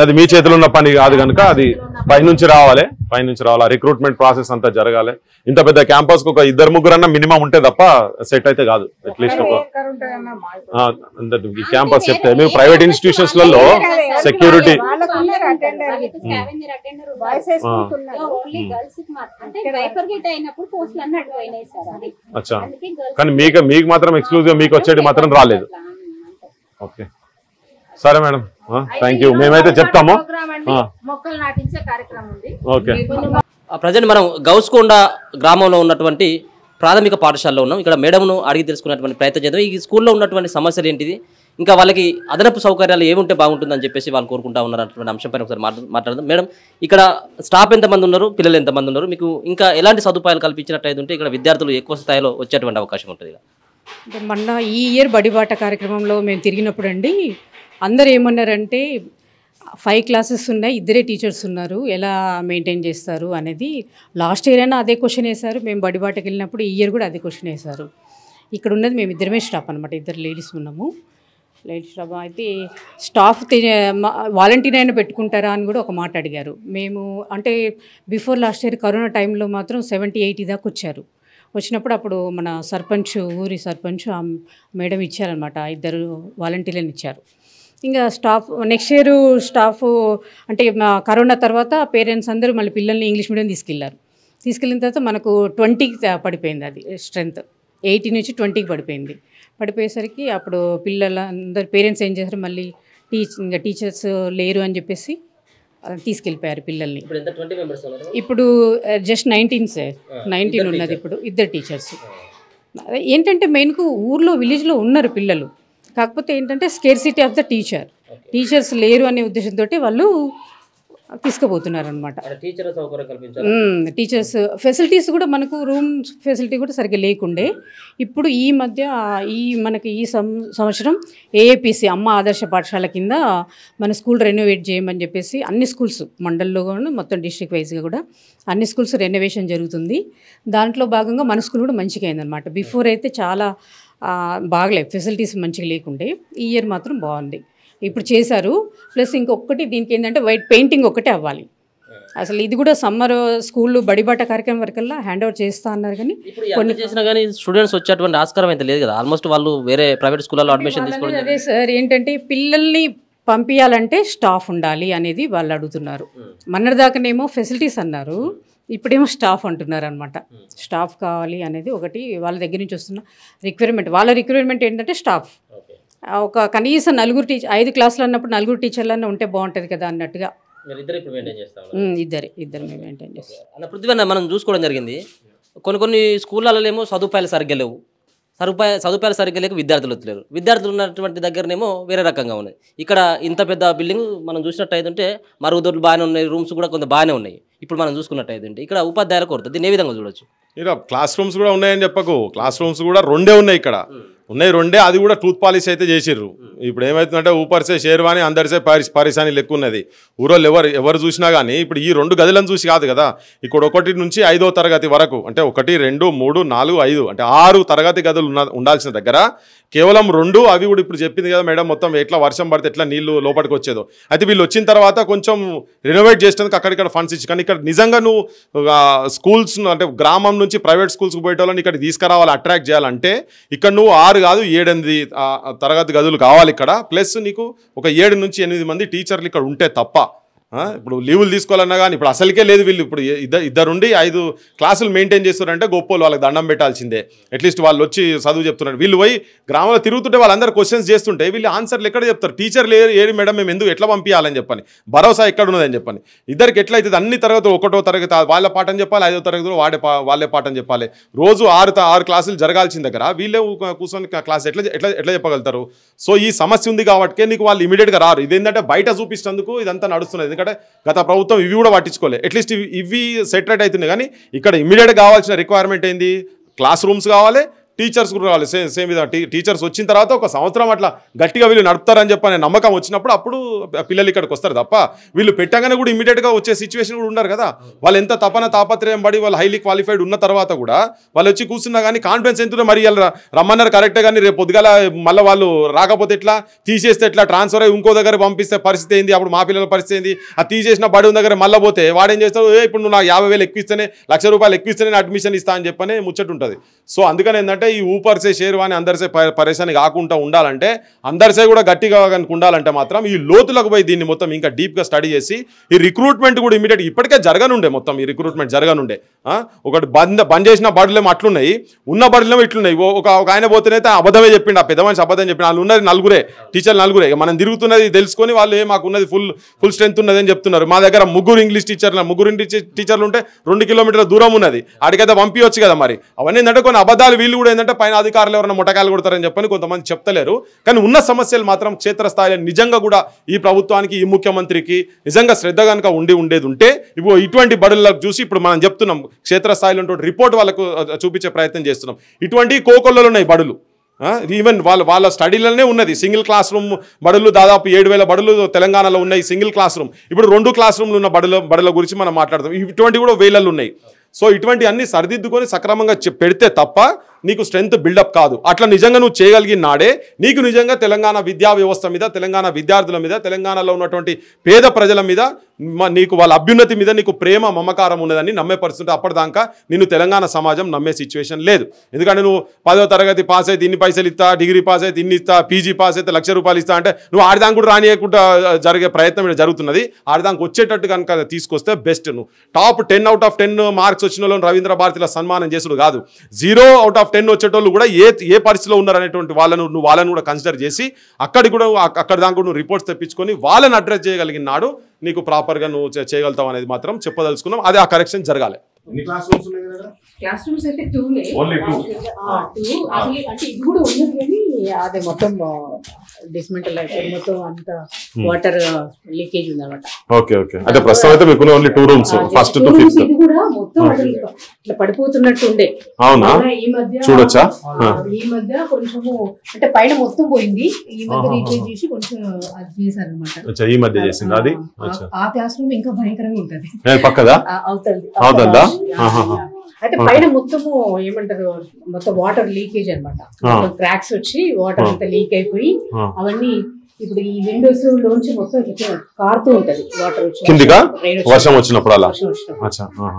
అది మీ చేతిలో ఉన్న పని కాదు కనుక అది పైనుంచి రావాలి రిక్రూట్మెంట్ ప్రాసెస్ అంతా జరగాలి. ఇంత పెద్ద క్యాంపస్ కు ఒక 2-3 అన్న మినిమం ఉంటే తప్ప సెట్ అయితే కాదు. అట్లీస్ట్ ఒక క్యాంపస్ చెప్తే మేము ప్రైవేట్ ఇన్స్టిట్యూషన్స్ లలో సెక్యూరిటీ అచ్చా, కానీ మీకు మాత్రం ఎక్స్క్లూజివ్ మీకు వచ్చేది మాత్రం రాలేదు. ఓకే సరే మేడం, థ్యాంక్ యూ. మేమైతే చెప్తాము. మొక్కలు నాటించే కార్యక్రమం ఉంది. ఓకే ప్రజెంట్ మనం గౌస్కొండ గ్రామంలో ఉన్నటువంటి ప్రాథమిక పాఠశాలలో ఉన్నాం. ఇక్కడ మేడంను అడిగి తెలుసుకున్నటువంటి ప్రయత్నం చేద్దాం. ఈ స్కూల్లో ఉన్నటువంటి సమస్యలు ఏంటిది, ఇంకా వాళ్ళకి అదనపు సౌకర్యాలు ఏముంటే బాగుంటుందని చెప్పేసి వాళ్ళు కోరుకుంటా ఉన్నారు అటువంటి అంశంపైన ఒకసారి మాట్లాడదాం. మేడం, ఇక్కడ స్టాఫ్ ఎంతమంది ఉన్నారు, పిల్లలు ఎంతమంది ఉన్నారు, మీకు ఇంకా ఎలాంటి సదుపాయాలు కల్పించినట్టయితే ఉంటే ఇక్కడ విద్యార్థులు ఎక్కువ స్థాయిలో వచ్చేటువంటి అవకాశం ఉంటుంది? మొన్న ఈ ఇయర్ బడిబాట కార్యక్రమంలో మేము తిరిగినప్పుడు అండి అందరూ ఏమన్నారంటే 5 క్లాసెస్ ఉన్నాయి, 2 టీచర్స్ ఉన్నారు, ఎలా మెయింటైన్ చేస్తారు అనేది. లాస్ట్ ఇయర్ అయినా అదే క్వశ్చన్ వేశారు. మేము బడిబాటకి వెళ్ళినప్పుడు ఈ ఇయర్ కూడా అదే క్వశ్చన్ వేశారు. ఇక్కడ ఉన్నది మేము 2 స్టాఫ్ అనమాట, 2 లేడీస్ ఉన్నాము. లేడీస్ స్టాఫ్ అయితే స్టాఫ్ వాలంటీర్ అయినా పెట్టుకుంటారా అని కూడా ఒక మాట అడిగారు. మేము అంటే బిఫోర్ లాస్ట్ ఇయర్ కరోనా టైంలో మాత్రం 70-80 దాకా వచ్చారు. వచ్చినప్పుడు అప్పుడు మన ఊరి సర్పంచ్ మేడం ఇచ్చారనమాట, 2 వాలంటీర్లను ఇచ్చారు. ఇంకా స్టాఫ్ నెక్స్ట్ ఇయర్ స్టాఫ్ అంటే కరోనా తర్వాత పేరెంట్స్ అందరూ మళ్ళీ పిల్లల్ని ఇంగ్లీష్ మీడియం తీసుకెళ్ళిన తర్వాత మనకు 20కి పడిపోయింది. అది స్ట్రెంత్ 80 నుంచి 20కి పడిపోయింది. పడిపోయేసరికి అప్పుడు పిల్లలందరూ పేరెంట్స్ ఏం చేశారు, మళ్ళీ ఇంకా టీచర్స్ లేరు అని చెప్పేసి తీసుకెళ్ళిపోయారు పిల్లల్ని. ఇప్పుడు జస్ట్ 19 సార్, 19 ఉన్నది ఇప్పుడు 2 టీచర్స్. ఏంటంటే మెయిన్కు ఊర్లో విలేజ్లో ఉన్నారు పిల్లలు, కాకపోతే ఏంటంటే స్కేర్సిటీ ఆఫ్ ద టీచర్స్ లేరు అనే ఉద్దేశంతో వాళ్ళు తీసుకుపోతున్నారు అనమాట. టీచర్స్ ఫెసిలిటీస్ కూడా మనకు రూమ్ ఫెసిలిటీ కూడా సరిగ్గా లేకుండే. ఇప్పుడు ఈ మధ్య మనకి ఈ సంవత్సరం ఏఏపిసి అమ్మ ఆదర్శ పాఠశాల కింద మన స్కూల్ రెనోవేట్ చేయమని చెప్పేసి అన్ని స్కూల్స్ మండల్లో కూడా మొత్తం డిస్ట్రిక్ట్ వైజ్గా కూడా అన్ని స్కూల్స్ రెనోవేషన్ జరుగుతుంది. దాంట్లో భాగంగా మన స్కూల్ కూడా మంచిగా అయిందనమాట. బిఫోర్ అయితే చాలా బాగలేదు, ఫెసిలిటీస్ మంచిగా లేకుండే. ఈ ఇయర్ మాత్రం బాగుంది, ఇప్పుడు చేశారు. ప్లస్ ఇంకొకటి దీనికి ఏంటంటే వైట్ పెయింటింగ్ ఒకటే అవ్వాలి. అసలు ఇది కూడా సమ్మర్ స్కూల్ బడిబాట కార్యక్రమం వరకల్లా హ్యాండ్ ఓవర్ చేస్తా అన్నారు, కానీ కొన్ని చేసినా కానీ స్టూడెంట్స్ వచ్చేటువంటి ఆస్కారం అయితే లేదు కదా. ఆల్మోస్ట్ వాళ్ళు వేరే ప్రైవేట్ స్కూల్లో అడ్మిషన్ తీసుకోవడం. అదే సార్, ఏంటంటే పిల్లల్ని పంపించాలంటే స్టాఫ్ ఉండాలి అనేది వాళ్ళు అడుగుతున్నారు. మొన్నటిదాకానేమో ఫెసిలిటీస్ అన్నారు, ఇప్పుడేమో స్టాఫ్ అంటున్నారు అనమాట. స్టాఫ్ కావాలి అనేది ఒకటి వాళ్ళ దగ్గర నుంచి వస్తున్న రిక్వైర్మెంట్. వాళ్ళ రిక్వైర్మెంట్ ఏంటంటే స్టాఫ్ ఒక కనీసం 5 క్లాసులు అన్నప్పుడు 4 టీచర్లన్నా ఉంటే బాగుంటుంది కదా అన్నట్టుగా ఇద్దరు మేము మెయింటైన్ చేస్తాం. అన్న పృథ్వీ మనం చూసుకోవడం జరిగింది, కొన్ని స్కూళ్ళలో ఏమో సదుపాయాలు సరిగ్గా లేవు, సదుపాయాలు సరిగ్గా లేక విద్యార్థులు ఉన్నటువంటి దగ్గరనేమో వేరే రకంగా ఉన్నాయి. ఇక్కడ ఇంత పెద్ద బిల్డింగ్ మనం చూసినట్టయితే ఉంటే మరుగుదొడ్లు బాగానే ఉన్నాయి, రూమ్స్ కూడా కొంత బాగానే ఉన్నాయి. ఇప్పుడు మనం చూసుకున్నట్టయితే ఉంటే ఇక్కడ ఉపాధ్యాయుల కొరత, దీన్ని ఏ విధంగా చూడొచ్చు? ఇక క్లాస్ రూమ్స్ కూడా ఉన్నాయని చెప్పకు, క్లాస్ రూమ్స్ కూడా 2 ఉన్నాయి ఇక్కడ. ఉన్నాయి 2, అది కూడా టూత్ పాలిష్ అయితే చేసిర్రు. ఇప్పుడు ఏమవుతుందంటే ఊపర్సే షేర్వాణి అందరిసే పారిస్ అని లెక్క ఉన్నది. ఊరోళ్ళు ఎవరు చూసినా కానీ ఇప్పుడు ఈ 2 గదులను చూసి కాదు కదా, ఇక్కడ 1 నుంచి 5వ తరగతి వరకు అంటే 1, 2, 3, 4, 5 అంటే 6 తరగతి గదులు ఉండాల్సిన దగ్గర కేవలం 2, అవి కూడా ఇప్పుడు చెప్పింది కదా మేడం, మొత్తం ఎట్లా వర్షం పడితే ఎట్లా నీళ్లు లోపలికి వచ్చేదో. అయితే వీళ్ళు వచ్చిన తర్వాత కొంచెం రెనోవేట్ చేసేందుకు అక్కడిక్కడ ఫండ్స్ ఇచ్చి, కానీ ఇక్కడ నిజంగా నువ్వు స్కూల్స్ అంటే గ్రామం నుంచి ప్రైవేట్ స్కూల్స్కి పోయేటోళ్ళని ఇక్కడ తీసుకురావాలి, అట్రాక్ట్ చేయాలంటే ఇక్కడ నువ్వు 6 కాదు 7-8 తరగతి గదులు కావాలి ఇక్కడ. ప్లస్ నీకు ఒక 7 నుంచి 8 మంది టీచర్లు ఇక్కడ ఉంటే తప్ప ఇప్పుడు లీవులు తీసుకోవాలన్నా కానీ ఇప్పుడు అసలుకే లేదు. వీళ్ళు ఇప్పుడు ఇద్దరుండి 5 క్లాసులు మెయింటైన్ చేస్తున్నారంటే గొప్పలు, వాళ్ళకి దండం పెట్టాల్సిందే. అట్లీస్ట్ వాళ్ళు వచ్చి చదువు చెప్తున్నారు. వీళ్ళు పోయి గ్రామంలో తిరుగుతుంటే వాళ్ళందరూ క్వశ్చన్స్ చేస్తుంటే వీళ్ళు ఆన్సర్లు ఎక్కడ చెప్తారు? టీచర్లు ఏది మేడం మేము ఎందుకు ఎట్లా పంపించాలని చెప్పని, భరోసా ఎక్కడ ఉన్నదని చెప్పని. ఇద్దరికి ఎట్లయితే అన్ని తరగతులు 1వ తరగతి వాళ్ళ పాఠం చెప్పాలి, 5వ తరగతిలో వాళ్ళే పాఠం చెప్పాలి. రోజు 6 క్లాసులు జరగాల్సిన దగ్గర వీళ్ళే కూర్చొని క్లాస్ ఎట్లా చెప్పగలుగుతారు? సో ఈ సమస్య ఉంది కాబట్టి నీకు వాళ్ళు ఇమీడియట్గా రారు. ఇదేంటంటే బయట చూపించినందుకు ఇదంతా నడుస్తున్నది. ఎందుకంటే గత ప్రభుత్వం ఇవి కూడా పట్టించుకోలేదు. అట్లీస్ట్ ఇవి సెటరేట్ అవుతున్నాయి, కానీ ఇక్కడ ఇమీడియట్గా కావాల్సిన రిక్వైర్మెంట్ ఏంది? క్లాస్ రూమ్స్ కావాలి, టీచర్స్ కూడా రావాలి సేమ్ విధంగా టీచర్స్ వచ్చిన తర్వాత ఒక సంవత్సరం అట్లా గట్టిగా వీళ్ళు నడుపుతారని చెప్పనే నమ్మకం వచ్చినప్పుడు అప్పుడు పిల్లలు ఇక్కడికి వస్తారు తప్ప వీళ్ళు పెట్టగానే కూడా ఇమీడియట్గా వచ్చే సిచ్యువేషన్ కూడా ఉండరు కదా. వాళ్ళు ఎంత తాపత్రయం పడి వాళ్ళు హైలీ క్వాలిఫైడ్ ఉన్న తర్వాత కూడా వాళ్ళు వచ్చి కూర్చున్నా కానీ కాన్ఫిడెన్స్ ఎంత మరి వాళ్ళు రమ్మన్నారు కరెక్టే కానీ రేపు పొద్దుగాల మళ్ళీ వాళ్ళు రాకపోతే ఎట్లా, తీసేస్తే ఎట్లా, ట్రాన్స్ఫర్ అయ్యి ఇంకో దగ్గర పంపిస్తే పరిస్థితి ఏంది, అప్పుడు మా పిల్లల పరిస్థితి ఏంది, ఆ తీసేసిన బడి దగ్గర మళ్ళీ పోతే వాడేం చేస్తాడు, ఇప్పుడు నువ్వు నాకు 50,000 ఎక్కువ ఇస్తేనే ₹1,00,000 ఎక్కువ ఇస్తేనే అడ్మిషన్ ఇస్తా అని చెప్పని ముచ్చట ఉంటుంది. సో అందుకని ఏంటంటే ఈ ఊపర్సే షేర్వాని అందరిసే పరేషాని కాకుండా ఉండాలంటే అందరిసే కూడా గట్టిగా కనుక ఉండాలంటే మాత్రం ఈ లోతులకు పోయి దీన్ని మొత్తం ఇంకా డీప్గా స్టడీ చేసి ఈ రిక్రూట్మెంట్ కూడా ఇమీడియట్గా ఇప్పటికే జరగనుండే మొత్తం ఈ రిక్రూట్మెంట్ జరగనుండే. ఒకటి బంద్ చేసిన బడులేమో అట్లున్నాయి, ఉన్న బడులేమో ఇట్లున్నాయి. ఒక ఆయన పోతేనైతే అబద్ధమే చెప్పిండు, ఆ పెద్ద మనిషి అబద్ధం చెప్పిండు. వాళ్ళు ఉన్నది నలుగురే టీచర్లు, నలుగురే. మనం తిరుగుతున్నది తెలుసుకొని వాళ్ళు మాకు ఉన్నది ఫుల్ స్ట్రెంత్ ఉన్నది అని చెప్తున్నారు. మా దగ్గర ముగ్గురు ఇంగ్లీష్ టీచర్లు ఉంటే 2 కిలోమీటర్ల దూరం ఉన్నది, ఆడికైతే పంపించవచ్చు కదా. మరి అవన్నీ ఏంటంటే కొన్ని అబద్ధాలు వీళ్ళు కూడా ఏంటంటే పైన అధికారులు ఎవరైనా ముటకాయలు కొడతారని చెప్పని కొంతమంది చెప్తలేరు. కానీ ఉన్న సమస్యలు మాత్రం క్షేత్రస్థాయిలో నిజంగా కూడా ఈ ప్రభుత్వానికి ఈ ముఖ్యమంత్రికి నిజంగా శ్రద్ధ కనుక ఉండేది ఉంటే ఇప్పుడు ఇటువంటి బడులకు చూసి ఇప్పుడు మనం చెప్తున్నాం క్షేత్రస్థాయిలో రిపోర్ట్ వాళ్ళకు చూపించే ప్రయత్నం చేస్తున్నాం. ఇటువంటి కోకొల్లలో ఉన్నాయి బడులు, ఈవెన్ వాళ్ళ స్టడీలనే ఉన్నది. సింగిల్ క్లాస్ రూమ్ బడులు దాదాపు 7,000 బడులు తెలంగాణలో ఉన్నాయి. సింగిల్ క్లాస్ రూమ్ ఇప్పుడు 2 క్లాస్ రూమ్లు ఉన్న బడుల గురించి మనం మాట్లాడతాం. ఇటువంటి కూడా వేలలు ఉన్నాయి. సో ఇటువంటి అన్ని సరిదిద్దుకొని సక్రమంగా పెడితే తప్ప నీకు స్ట్రెంత్ బిల్డప్ కాదు. అట్లా నిజంగా నువ్వు చేయగలిగిన నాడే నీకు నిజంగా తెలంగాణ విద్యా వ్యవస్థ మీద, తెలంగాణ విద్యార్థుల మీద, తెలంగాణలో ఉన్నటువంటి పేద ప్రజల మీద, నీకు వాళ్ళ అభ్యున్నతి మీద నీకు ప్రేమ మమకారం ఉన్నదని నమ్మే పరిస్థితి. అప్పటిదాకా నిన్ను తెలంగాణ సమాజం నమ్మే సిచ్యువేషన్ లేదు. ఎందుకంటే నువ్వు 10వ తరగతి పాస్ అయితే ఇన్ని పైసలు ఇస్తా, డిగ్రీ పాస్ అయితే ఇన్ని ఇస్తా, పీజీ పాస్ అయితే ₹1,00,000 ఇస్తా అంటే నువ్వు ఆడదానికి కూడా రానియకుండా జరిగే ప్రయత్నం ఇక్కడ జరుగుతున్నది. ఆడదానికి వచ్చేటట్టు కనుక తీసుకొస్తే బెస్ట్. నువ్వు టాప్ 10 out of 10 మార్క్స్ వచ్చిన వాళ్ళని రవీంద్ర భారతిలో సన్మానం చేసుడు కాదు, 0 out of 10 వచ్చేటోళ్ళు కూడా ఏ పరిస్థితిలో ఉన్నారనేటువంటి వాళ్ళను కూడా కన్సిడర్ చేసి అక్కడి దాకా నువ్వు రిపోర్ట్స్ తెప్పించుకొని వాళ్ళని అడ్రస్ చేయగలిగిన నాడు నీకు ప్రాపర్గా నువ్వు చేయగలుగుతావు అనేది మాత్రం చెప్పదలుచుకున్నాం. అదే ఆ కరెక్షన్ జరగాలి. క్లాస్ రూమ్స్ అయితే 2 అంటే ఇది కూడా ఉన్నది కానీ అదే మొత్తం డిస్మెంటల్ అయిపోయి మొత్తం అంత వాటర్ లీకేజ్ ఉంది అనమాట. Okay okay. అంటే ప్రస్తుతం అయితే మీకు only 2 rooms, first to fifth. ఇది కూడా మొత్తం ఇట్లా పడిపోతున్నట్టు ఉండే. అవునా? ఈ మధ్య చూడొచ్చా? ఈ మధ్య కొంచెము అంటే పైన మొత్తం పోయింది, ఈ మధ్య రీప్లేస్ చేసి కొంచెం అది చేశారు అనమాట. అచ్చా, ఈ మధ్య చేసింది అది. ఆ క్లాస్ రూమ్ ఇంకా భయంకరంగా ఉంటది. పక్కదా అవుతుందా? అయితే పైన మొత్తము ఏమంటారు, మొత్తం వాటర్ లీకేజ్ అనమాట. క్రాక్స్ వచ్చి వాటర్ అంతా లీక్ అయిపోయి అవన్నీ ఇప్పుడు ఈ విండోస్ లోంచి మొత్తం కారుతూ ఉంటది వాటర్ వచ్చి కిందిగా వర్షం వచ్చినప్పుడు. అలా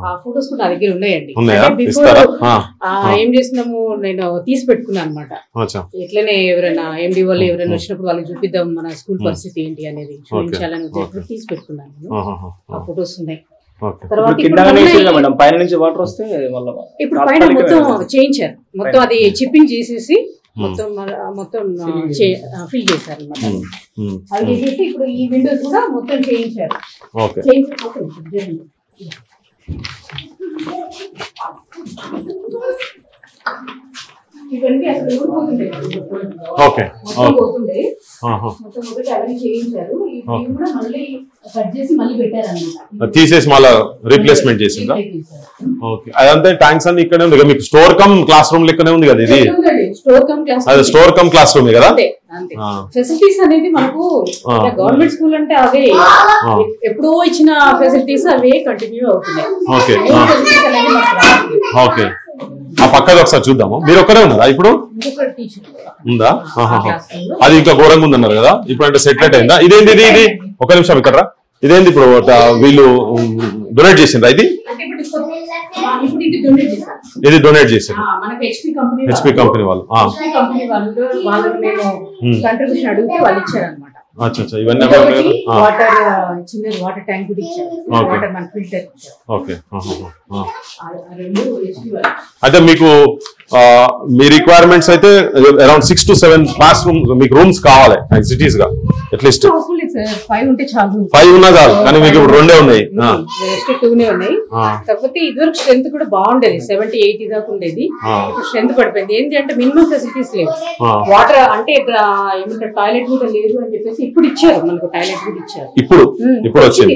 ఆ ఫొటోస్ కూడా నా దగ్గర ఉన్నాయండి. ఏం చేసినాము, నేను తీసి పెట్టుకున్నాను అనమాట. ఎట్లనే ఎవరైనా ఎండి వాళ్ళు ఎవరైనా వచ్చినప్పుడు వాళ్ళకి చూపిద్దాం మన స్కూల్ పరిస్థితి ఏంటి అనేది చూపించాలని తీసి పెట్టుకున్నాను. ఆ ఫొటోస్ ఉన్నాయి. ఇప్పుడు పైన మొత్తం చేయించారు, మొత్తం అది చిప్పింగ్ చేసేసి మొత్తం ఫిల్ చేశారు అనమాట. అది చేసేసి ఇప్పుడు ఈ విండోస్ కూడా మొత్తం చేయించారు. ఇవన్నీ అసలు ఊరిపోతుండే పోతుండే మొత్తం ఒకటి అవన్నీ చేయించారు. ఇవి కూడా మళ్ళీ కట్ చేసి మళ్ళీ పెట్టారు అన్నమాట, తీసేసి మళ్ళీ రీప్లేస్మెంట్ చేసిందా? ఓకే. అదంతా ట్యాంక్స్ అన్ని ఇక్కడే ఉంది కదా, మీకు స్టోర్ కమ్ క్లాస్ రూమ్ లెక్కనే ఉంది కదా ఇది? స్టోర్ కమ్ క్లాస్ రూమ్ కదా. ఫెసిలిటీస్ అనేది మనకు గవర్నమెంట్ స్కూల్ అంటే అవే ఎప్పుడో ఇచ్చిన ఫెసిలిటీస్ అవే కంటిన్యూ అవుతున్నాయి. ఓకే. ఆ పక్కది ఒకసారి చూద్దాము. మీరు ఒక్కడే ఉన్నారా ఇప్పుడు? ఉందా? అది ఇంకా ఘోరంగా ఉందన్నారు కదా. ఇప్పుడు అంటే సెటిల్ అయిందా? ఇదేంటి ఇది? ఒక నిమిషం ఇక్కడ. ఇదేంటి ఇప్పుడు వీళ్ళు డొనేట్ చేసిండ్రా? ఇది ఇది డొనేట్ చేశారు హెచ్పి కంపెనీ వాళ్ళు. అచ్చా, ఇవన్నీ వాటర్ ట్యాంక్ కూడా ఇచ్చారు, వాటర్ మన ఫిల్టర్. ఓకే. అయితే మీకు మీ రిక్వైర్మెంట్స్ అయితే అరౌండ్ 6 to 7 క్లాస్ రూమ్ మీకు రూమ్స్ కావాలి సిటీస్ గా అట్లీస్ట్. 5 ఉంటే చాలు. 5 ఉన్నా చాలు, కానీ మీకు ఇప్పుడు 2 ఉన్నాయి. కాకపోతే ఇదివరకు స్ట్రెంత్ కూడా బాగుండేది, 70-80 దాకా ఉండేది. ఇప్పుడు స్ట్రెంత్ పడిపోయింది. ఏంటి అంటే మినిమం ఫెసిలిటీస్ లేవు. వాటర్ అంటే ఏమంటారు టాయిలెట్ కూడా లేదు అని చెప్పేసి ఇప్పుడు ఇచ్చారు మనకు, టాయిలెట్ కూడా ఇచ్చారు. ఇప్పుడు వచ్చింది.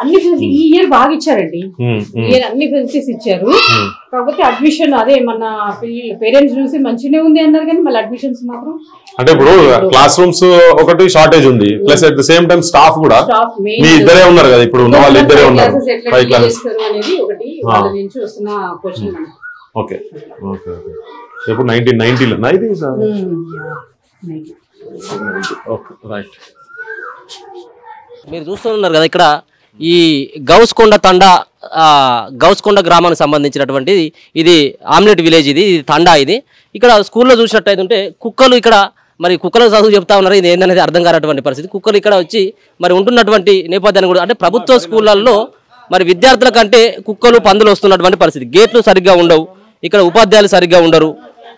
అన్ని ఫెసిలిటీ ఈ ఇయర్ బాగా ఇచ్చారండి. ఈ ఇయర్ అన్ని ఫెసిలిటీస్ ఇచ్చారు. కాకపోతే అడ్మిషన్ అదే మన పేరెంట్స్ చూసి మంచిగానే ఉంది అన్నారు కానీ మళ్ళీ అడ్మిషన్స్ మాత్రం అంటే ఇప్పుడు క్లాస్ రూమ్స్ ఒకటి షార్టేజ్ ఉంది, plus at the same time staff కూడా మీ ఇద్దరే ఉన్నారు కదా, ఇప్పుడు ఉన్న వాళ్ళు ఇద్దరే ఉన్నారు. అనేది ఒకటి వాళ్ళ నుంచి వస్తున్న క్వశ్చన్. Okay okay okay. ఇప్పుడు 1990లో ఇది సార్. Okay right. మీరు చూస్తున్నారు కదా ఇక్కడ ఈ గౌస్కొండ తండా, గౌస్కొండ గ్రామానికి సంబంధించినటువంటి ఇది ఆమ్లెట్ విలేజ్, ఇది తండా. ఇది ఇక్కడ స్కూల్లో చూసినట్టయితే ఉంటే కుక్కలు ఇక్కడ మరి కుక్కలకు చదువు చెప్తా ఉన్నారు, ఇది ఏందనేది అర్థం కానటువంటి పరిస్థితి. కుక్కలు ఇక్కడ వచ్చి మరి ఉంటున్నటువంటి నేపథ్యాన్ని కూడా అంటే ప్రభుత్వ స్కూళ్ళల్లో మరి విద్యార్థుల కంటే కుక్కలు పందులు వస్తున్నటువంటి పరిస్థితి. గేట్లు సరిగ్గా ఉండవు, ఇక్కడ ఉపాధ్యాయులు సరిగ్గా ఉండరు,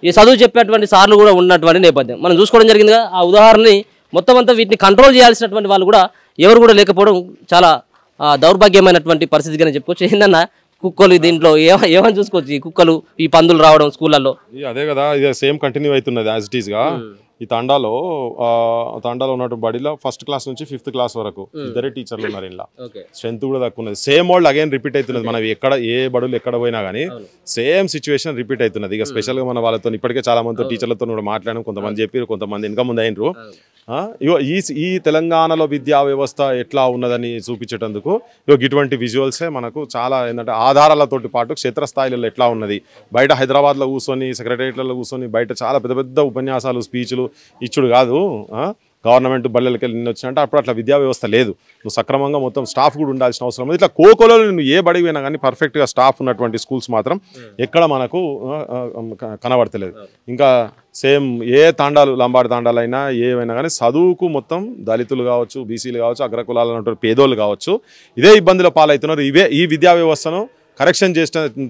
ఈ చదువు చెప్పేటువంటి సార్లు కూడా ఉన్నటువంటి నేపథ్యం మనం చూసుకోవడం జరిగిందిగా. ఆ ఉదాహరణని మొత్తం అంతా వీటిని కంట్రోల్ చేయాల్సినటువంటి వాళ్ళు కూడా ఎవరు కూడా లేకపోవడం చాలా దౌర్భాగ్యమైనటువంటి పరిస్థితిగానే చెప్పుకోవచ్చు. ఏందన్నా కుక్కలు దీంట్లో ఏమని చూసుకోవచ్చు, ఈ కుక్కలు ఈ పందులు రావడం స్కూళ్ళల్లో. అదే కదా, ఇది సేమ్ కంటిన్యూ అవుతున్నది యాజ్ ఇట్ ఈస్ గా. ఈ తండాలో ఉన్నటువంటి బడిలో 1st క్లాస్ నుంచి 5th క్లాస్ వరకు ఇద్దరే టీచర్లు ఉన్నారు. ఇలా స్ట్రెంత్ కూడా తక్కువ ఉన్నది. సేమ్ వాళ్ళు అగైన్ రిపీట్ అవుతున్నది. మనం ఎక్కడ ఏ బడులు ఎక్కడ పోయినా కానీ సేమ్ సిచ్యువేషన్ రిపీట్ అవుతున్నది. ఇక స్పెషల్గా మన వాళ్ళతో ఇప్పటికే చాలా మందితో టీచర్లతో కూడా మాట్లాడాం. కొంతమంది చెప్పారు, కొంతమంది ఇంకా ముందు అయినరు. ఈ తెలంగాణలో విద్యా వ్యవస్థ ఎట్లా ఉన్నదని చూపించేటందుకు ఇటువంటి విజువల్సే మనకు చాలా ఏంటంటే ఆధారాలతోటి పాటు క్షేత్రస్థాయిలో ఎట్లా ఉన్నది. బయట హైదరాబాద్లో కూర్చొని సెక్రటరియట్లలో కూర్చొని బయట చాలా పెద్ద పెద్ద ఉపన్యాసాలు స్పీచ్లు ఇచ్చుడు కాదు. గవర్నమెంట్ బళ్ళకి వెళ్ళి నిన్న వచ్చినట్టు అప్పుడు అట్లా విద్యా వ్యవస్థ లేదు. నువ్వు సక్రమంగా మొత్తం స్టాఫ్ కూడా ఉండాల్సిన అవసరం ఉంది. ఇట్లా కోకోలో నువ్వు ఏ బడికి పోయినా కానీ పర్ఫెక్ట్గా స్టాఫ్ ఉన్నటువంటి స్కూల్స్ మాత్రం ఎక్కడ మనకు కనబడతలేదు. ఇంకా సేమ్ ఏ తాండాలు లంబాడి తాండాలు అయినా ఏవైనా కానీ చదువుకు మొత్తం దళితులు కావచ్చు, బీసీలు కావచ్చు, అగ్రకులాలు ఉన్నటువంటి పేదోళ్ళు కావచ్చు ఇదే ఇబ్బందుల పాలవుతున్నారు. ఈ విద్యా వ్యవస్థను కరెక్షన్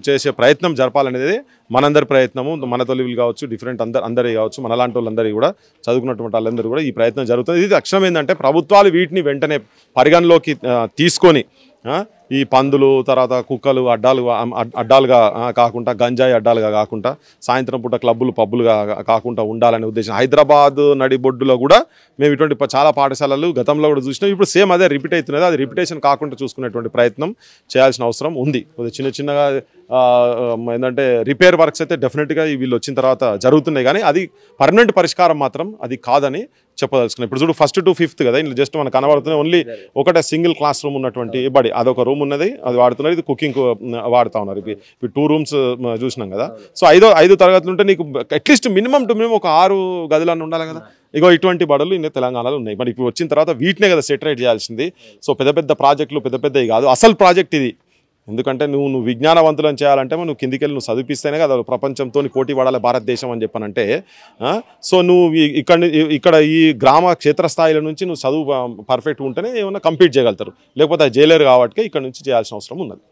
చేసే ప్రయత్నం జరపాలనేది మనందరి ప్రయత్నము. మన తొలివులు కావచ్చు, డిఫరెంట్ అందరి కావచ్చు, మనలాంటి వాళ్ళందరికీ కూడా చదువుకున్నటువంటి వాళ్ళందరూ కూడా ఈ ప్రయత్నం జరుగుతుంది. ఇది లక్ష్యం ఏంటంటే ప్రభుత్వాలు వీటిని వెంటనే పరిగణలోకి తీసుకొని ఈ పందులు తర్వాత కుక్కలు అడ్డాలుగా కాకుండా, గంజాయి అడ్డాలుగా కాకుండా, సాయంత్రం పూట క్లబ్బులు పబ్బులుగా కాకుండా ఉండాలనే ఉద్దేశం. హైదరాబాద్ నడిబొడ్డులో కూడా మేము ఇటువంటి చాలా పాఠశాలలు గతంలో కూడా చూసినాం. ఇప్పుడు సేమ్ అదే రిపీట్ అవుతున్నది. అది రిపిటేషన్ కాకుండా చూసుకునేటువంటి ప్రయత్నం చేయాల్సిన అవసరం ఉంది. కొద్దిగా చిన్నగా ఏంటంటే రిపేర్ వర్క్స్ అయితే డెఫినెట్గా వీళ్ళు వచ్చిన తర్వాత జరుగుతున్నాయి, కానీ అది పర్మనెంట్ పరిష్కారం మాత్రం అది కాదని చెప్పదలుచుకున్నాం. ఇప్పుడు చూడు 1st to 5th కదా, ఇందులో జస్ట్ మనకు కనబడుతున్నాయి ఓన్లీ ఒకటే సింగిల్ క్లాస్ రూమ్ ఉన్నటువంటి బడి. అదొక రూమ్ ఉన్నది, అది వాడుతున్నారు. ఇది కుకింగ్ వాడుతూ ఉన్నారు. ఇప్పుడు 2 rooms చూసినాం కదా. సో 5 తరగతులు ఉంటే నీకు అట్లీస్ట్ మినిమం టు మినిమం ఒక 6 గదులన్నీ ఉండాలి కదా. ఇగో ఇటువంటి బడులు ఇన్ని తెలంగాణలో ఉన్నాయి. మరి ఇప్పుడు వచ్చిన తర్వాత వీటినే కదా సెటరేట్ చేయాల్సింది. సో పెద్ద ప్రాజెక్టులు పెద్దవి కాదు, అసలు ప్రాజెక్ట్ ఇది. ఎందుకంటే నువ్వు విజ్ఞానవంతులను చేయాలంటే నువ్వు కిందికెళ్ళి నువ్వు చదివిస్తేనే కదా ప్రపంచంతో పోటీ పడాలి భారతదేశం అని చెప్పానంటే. సో నువ్వు ఇక్కడ ఈ గ్రామ క్షేత్రస్థాయిల నుంచి నువ్వు చదువు పర్ఫెక్ట్ ఉంటేనే ఏమన్నా కంప్లీట్ చేయగలుగుతారు, లేకపోతే అది చేయలేరు. కాబట్టి ఇక్కడ నుంచి చేయాల్సిన అవసరం ఉన్నది.